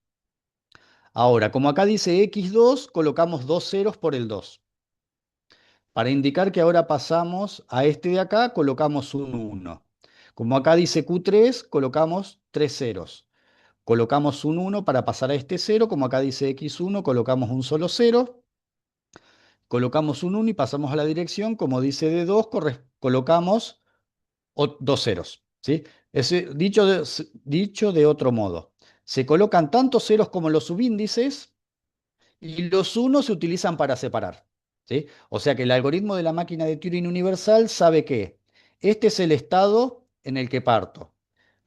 Ahora, como acá dice X2, colocamos dos ceros por el 2. Para indicar que ahora pasamos a este de acá, colocamos un 1. Como acá dice Q3, colocamos tres ceros. Colocamos un 1 para pasar a este 0, como acá dice X1, colocamos un solo 0. colocamos un 1 y pasamos a la dirección, como dice D2, colocamos dos ceros, ¿sí? Dicho de otro modo, se colocan tantos ceros como los subíndices y los unos se utilizan para separar, ¿sí? O sea que el algoritmo de la máquina de Turing universal sabe que este es el estado en el que parto.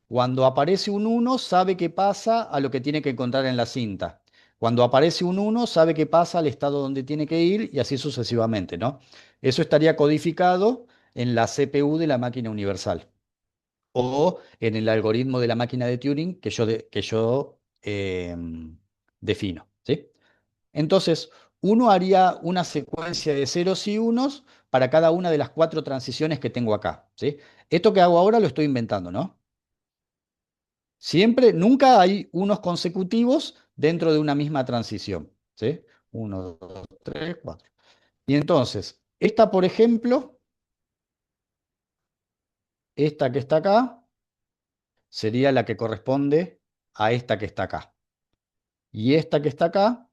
Cuando aparece un 1, sabe qué pasa a lo que tiene que encontrar en la cinta. Cuando aparece un 1, sabe qué pasa al estado donde tiene que ir y así sucesivamente, ¿no? Eso estaría codificado en la CPU de la máquina universal o en el algoritmo de la máquina de Turing que yo defino, ¿sí? Entonces, uno haría una secuencia de ceros y unos para cada una de las cuatro transiciones que tengo acá, ¿sí? Esto que hago ahora lo estoy inventando, ¿no? Siempre, nunca hay unos consecutivos dentro de una misma transición, ¿sí? Uno, dos, tres, cuatro. Y entonces, esta, por ejemplo, esta que está acá, sería la que corresponde a esta que está acá. Y esta que está acá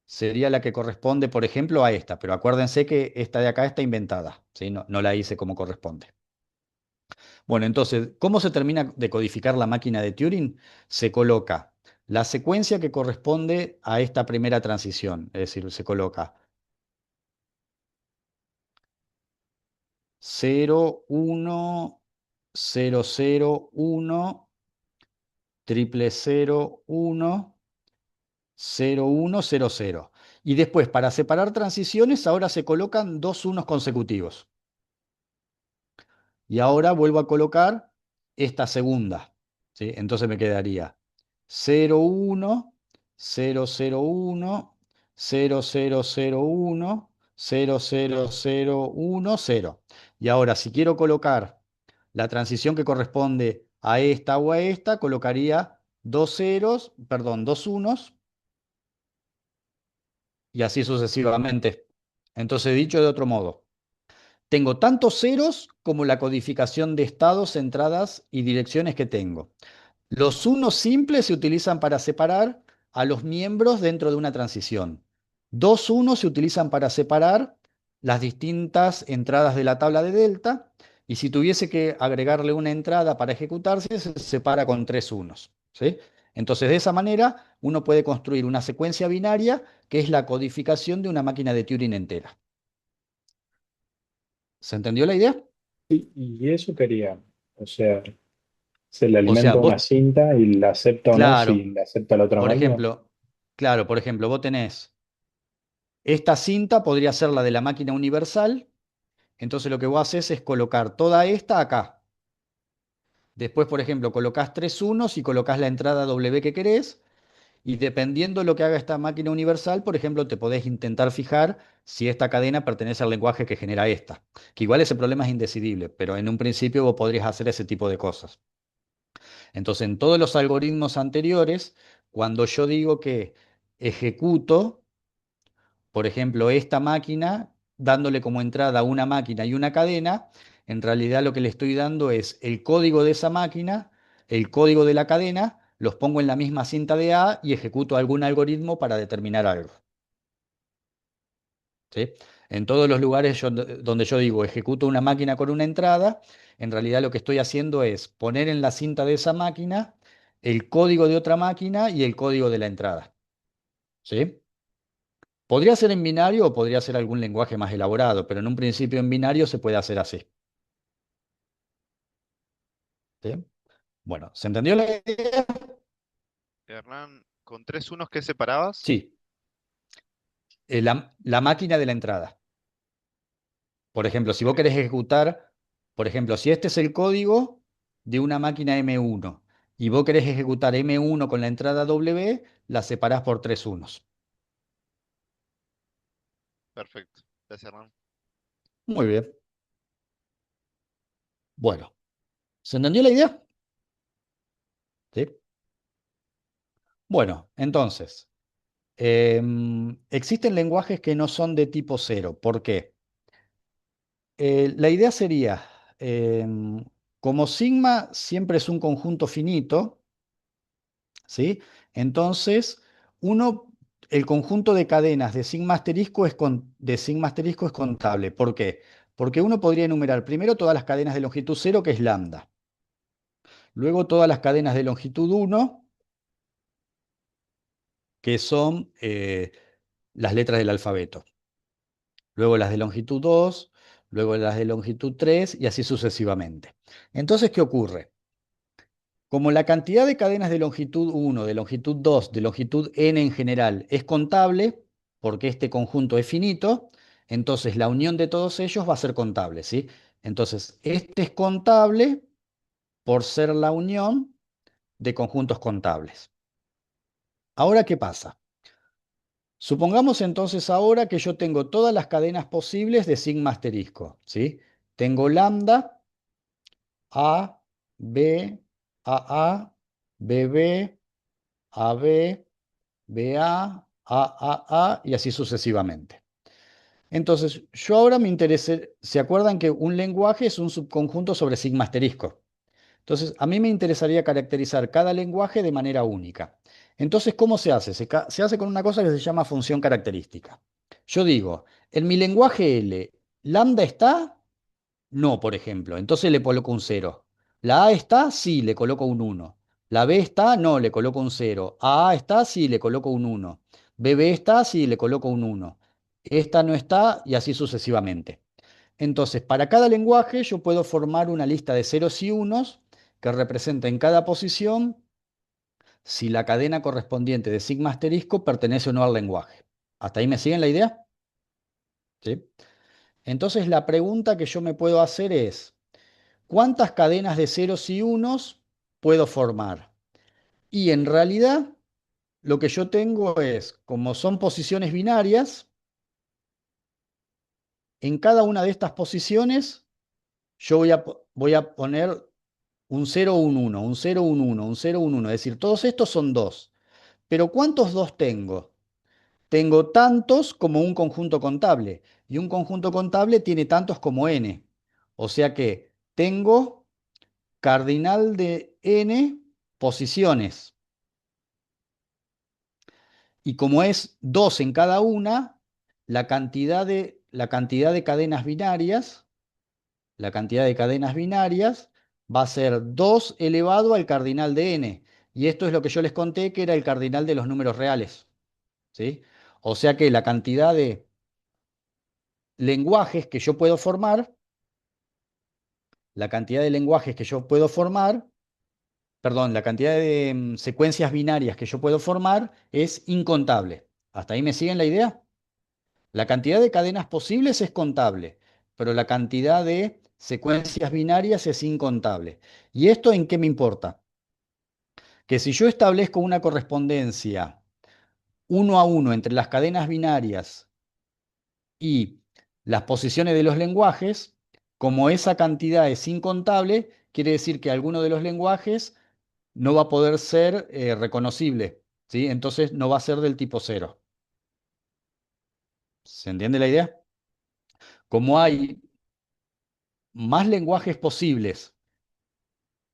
sería la que corresponde, por ejemplo, a esta. Pero acuérdense que esta de acá está inventada, ¿sí? No la hice como corresponde. Bueno, entonces, ¿cómo se termina de codificar la máquina de Turing? Se coloca la secuencia que corresponde a esta primera transición, es decir, se coloca 0, 1, 0, 0, 1, triple 0, 1, 0, 1, 0, 0. Y después, para separar transiciones, ahora se colocan dos unos consecutivos. Y ahora vuelvo a colocar esta segunda, ¿sí? Entonces me quedaría 0, 1, 0, 0, 1, 0, 0, 0, 1, 0, 0, 0, 1, 0. Y ahora, si quiero colocar la transición que corresponde a esta o a esta, colocaría dos ceros, perdón, dos unos, y así sucesivamente. Entonces, dicho de otro modo, tengo tantos ceros como la codificación de estados, entradas y direcciones que tengo. Los unos simples se utilizan para separar a los miembros dentro de una transición. Dos unos se utilizan para separar las distintas entradas de la tabla de delta. Y si tuviese que agregarle una entrada para ejecutarse, se separa con tres unos, ¿sí? Entonces, de esa manera, uno puede construir una secuencia binaria que es la codificación de una máquina de Turing entera. ¿Se entendió la idea? Y eso quería, o sea, se le O sea, alimenta una vos, cinta y la acepta o no si claro, la acepta la otra por máquina. ejemplo, claro, por ejemplo, vos tenés esta cinta, podría ser la de la máquina universal, entonces lo que vos haces es colocar toda esta acá. Después, por ejemplo, colocás tres unos y colocás la entrada W que querés, y dependiendo de lo que haga esta máquina universal, por ejemplo, te podés intentar fijar si esta cadena pertenece al lenguaje que genera esta. Que igual ese problema es indecidible, pero en un principio vos podrías hacer ese tipo de cosas. Entonces, en todos los algoritmos anteriores, cuando yo digo que ejecuto, por ejemplo, esta máquina, dándole como entrada una máquina y una cadena, en realidad lo que le estoy dando es el código de esa máquina, el código de la cadena, los pongo en la misma cinta de A y ejecuto algún algoritmo para determinar algo, ¿sí? En todos los lugares donde yo digo ejecuto una máquina con una entrada, en realidad lo que estoy haciendo es poner en la cinta de esa máquina el código de otra máquina y el código de la entrada, ¿sí? Podría ser en binario o podría ser algún lenguaje más elaborado, pero en un principio en binario se puede hacer así, ¿sí? Bueno, ¿se entendió la idea? Hernán, ¿con tres unos qué separabas? Sí, la máquina de la entrada. Por ejemplo, si vos Ok, querés ejecutar, por ejemplo, si este es el código de una máquina M1 y vos querés ejecutar M1 con la entrada W, la separás por tres unos. perfecto. Gracias, Hernán. Muy bien. Bueno, ¿se entendió la idea? Sí. Bueno, entonces, existen lenguajes que no son de tipo cero. ¿Por qué? La idea sería, como sigma siempre es un conjunto finito, ¿sí? Entonces, uno el conjunto de cadenas de sigma asterisco de sigma asterisco es contable. ¿Por qué? Porque uno podría enumerar primero todas las cadenas de longitud cero, que es lambda. Luego todas las cadenas de longitud 1, que son las letras del alfabeto. Luego las de longitud 2, luego las de longitud 3 y así sucesivamente. Entonces, ¿qué ocurre? Como la cantidad de cadenas de longitud 1, de longitud 2, de longitud n en general es contable, porque este conjunto es finito, entonces la unión de todos ellos va a ser contable, ¿sí? Entonces, este es contable por ser la unión de conjuntos contables. Ahora, ¿qué pasa? Supongamos entonces ahora que yo tengo todas las cadenas posibles de sigma asterisco, ¿sí? Tengo lambda, A, B, AA, BB, AB, BA, AAA y así sucesivamente. Entonces, yo ahora me interesa, ¿se acuerdan que un lenguaje es un subconjunto sobre sigma asterisco? Entonces, a mí me interesaría caracterizar cada lenguaje de manera única. Entonces, ¿cómo se hace? Se hace con una cosa que se llama función característica. Yo digo, en mi lenguaje L, lambda está, no, por ejemplo. Entonces le coloco un 0. La A está, sí, le coloco un 1. La B está, no, le coloco un 0. A está, sí, le coloco un 1. BB está, sí, le coloco un 1. Esta no está y así sucesivamente. Entonces, para cada lenguaje yo puedo formar una lista de ceros y unos que representa en cada posición si la cadena correspondiente de sigma asterisco pertenece o no al lenguaje. ¿Hasta ahí me siguen la idea? ¿Sí? Entonces, la pregunta que yo me puedo hacer es, ¿cuántas cadenas de ceros y unos puedo formar? Y en realidad, lo que yo tengo es, como son posiciones binarias, en cada una de estas posiciones yo voy a poner un 0, un 1, un 0, un 1, un 0, un 1. Es decir, todos estos son 2. Pero ¿cuántos 2 tengo? Tengo tantos como un conjunto contable. Y un conjunto contable tiene tantos como n. O sea que tengo cardinal de n posiciones. Y como es 2 en cada una, la cantidad de cadenas binarias, la cantidad de cadenas binarias va a ser 2 elevado al cardinal de n. Y esto es lo que yo les conté que era el cardinal de los números reales. ¿Sí? O sea que la cantidad de lenguajes que yo puedo formar, la cantidad de lenguajes que yo puedo formar, perdón, la cantidad de secuencias binarias que yo puedo formar es incontable. ¿Hasta ahí me siguen la idea? La cantidad de cadenas posibles es contable, pero la cantidad de secuencias binarias es incontable. ¿Y esto en qué me importa? Que si yo establezco una correspondencia uno a uno entre las cadenas binarias y las posiciones de los lenguajes, como esa cantidad es incontable, quiere decir que alguno de los lenguajes no va a poder ser reconocible, ¿sí? Entonces no va a ser del tipo cero. ¿Se entiende la idea? Como hay más lenguajes posibles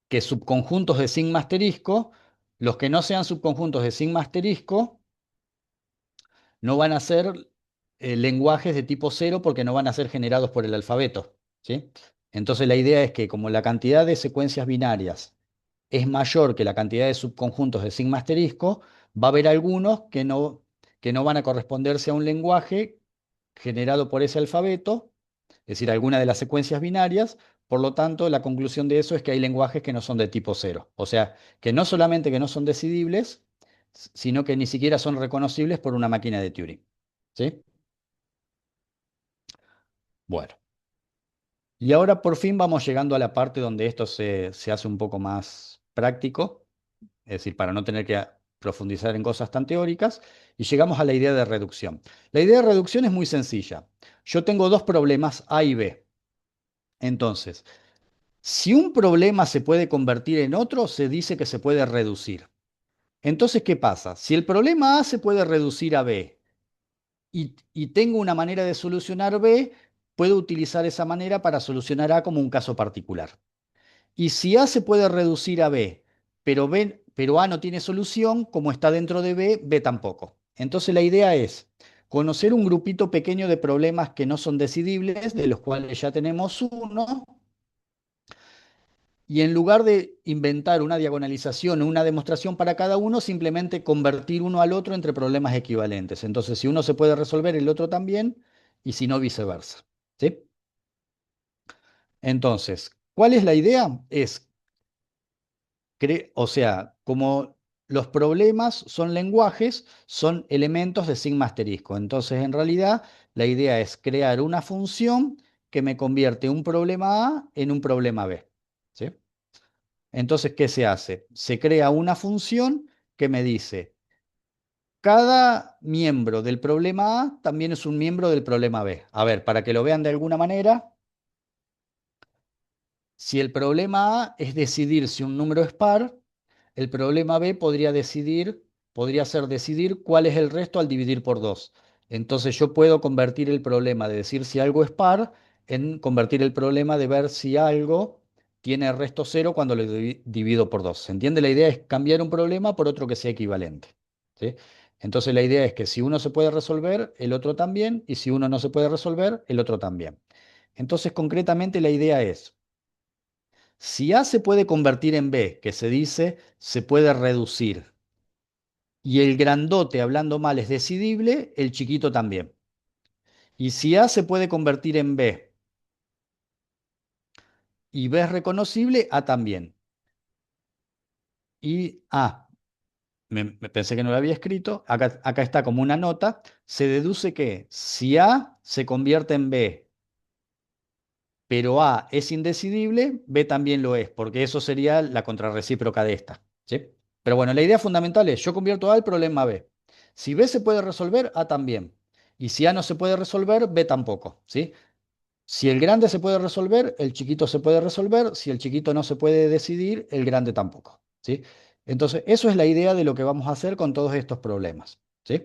que subconjuntos de sigma asterisco, los que no sean subconjuntos de sigma asterisco no van a ser lenguajes de tipo cero porque no van a ser generados por el alfabeto, ¿sí? Entonces la idea es que como la cantidad de secuencias binarias es mayor que la cantidad de subconjuntos de sigma asterisco, va a haber algunos que no van a corresponderse a un lenguaje generado por ese alfabeto, es decir, alguna de las secuencias binarias. Por lo tanto, la conclusión de eso es que hay lenguajes que no son de tipo cero. O sea, que no solamente que no son decidibles, sino que ni siquiera son reconocibles por una máquina de Turing. ¿Sí? Bueno, y ahora por fin vamos llegando a la parte donde esto se hace un poco más práctico, es decir, para no tener que profundizar en cosas tan teóricas, y llegamos a la idea de reducción. La idea de reducción es muy sencilla. Yo tengo dos problemas A y B. Entonces, si un problema se puede convertir en otro, se dice que se puede reducir. Entonces, ¿qué pasa? Si el problema A se puede reducir a B y tengo una manera de solucionar B, puedo utilizar esa manera para solucionar A como un caso particular. Y si A se puede reducir a B, pero A no tiene solución, como está dentro de B, B tampoco. Entonces la idea es conocer un grupito pequeño de problemas que no son decidibles, de los cuales ya tenemos uno, y en lugar de inventar una diagonalización o una demostración para cada uno, simplemente convertir uno al otro entre problemas equivalentes. Entonces, si uno se puede resolver, el otro también, y si no, viceversa. ¿Sí? Entonces, ¿cuál es la idea? O sea, como los problemas son lenguajes, son elementos de sigma asterisco. Entonces, en realidad, la idea es crear una función que me convierte un problema A en un problema B. ¿Sí? Entonces, ¿qué se hace? Se crea una función que me dice, cada miembro del problema A también es un miembro del problema B. A ver, para que lo vean de alguna manera, si el problema A es decidir si un número es par, el problema B podría ser decidir cuál es el resto al dividir por 2. Entonces yo puedo convertir el problema de decir si algo es par en convertir el problema de ver si algo tiene resto cero cuando lo divido por 2. ¿Se entiende? La idea es cambiar un problema por otro que sea equivalente. ¿Sí? Entonces la idea es que si uno se puede resolver, el otro también, y si uno no se puede resolver, el otro también. Entonces concretamente la idea es, si A se puede convertir en B, que se dice se puede reducir, y el grandote, hablando mal, es decidible, el chiquito también. Y si A se puede convertir en B y B es reconocible, A también. Y A, me pensé que no lo había escrito, acá está como una nota, se deduce que si A se convierte en B, pero A es indecidible, B también lo es, porque eso sería la contrarrecíproca de esta. ¿Sí? Pero bueno, la idea fundamental es, yo convierto A al problema B. Si B se puede resolver, A también. Y si A no se puede resolver, B tampoco. ¿Sí? Si el grande se puede resolver, el chiquito se puede resolver. Si el chiquito no se puede decidir, el grande tampoco. ¿Sí? Entonces, eso es la idea de lo que vamos a hacer con todos estos problemas. ¿Sí?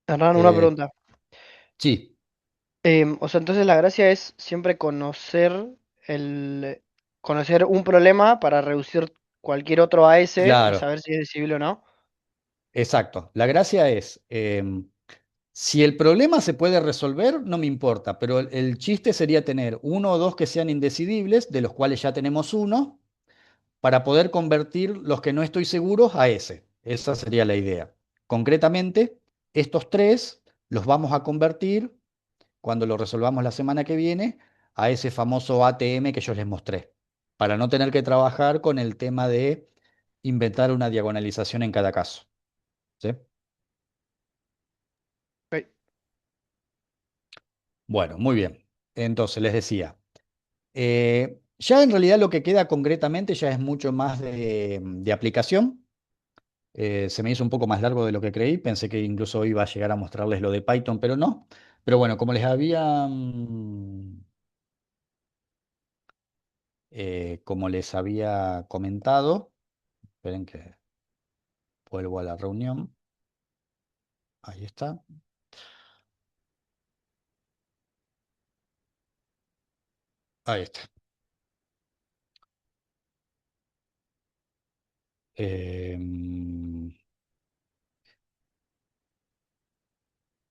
Hernán, una Eh, pregunta. sí, O sea, entonces la gracia es siempre el, conocer un problema para reducir cualquier otro a ese y claro, saber si es decible o no. exacto. La gracia es, si el problema se puede resolver, no me importa, pero el chiste sería tener uno o dos que sean indecidibles, de los cuales ya tenemos uno, para poder convertir los que no estoy seguros a ese. Esa sería la idea. Concretamente, estos tres los vamos a convertir, cuando lo resolvamos la semana que viene, a ese famoso ATM que yo les mostré, para no tener que trabajar con el tema de inventar una diagonalización en cada caso. ¿Sí? Ok. Bueno, muy bien. Entonces, les decía. Ya en realidad lo que queda concretamente ya es mucho más de aplicación. Se me hizo un poco más largo de lo que creí. Pensé que incluso iba a llegar a mostrarles lo de Python, pero no. Pero bueno, como les había comentado, esperen que vuelvo a la reunión. Ahí está. Ahí está.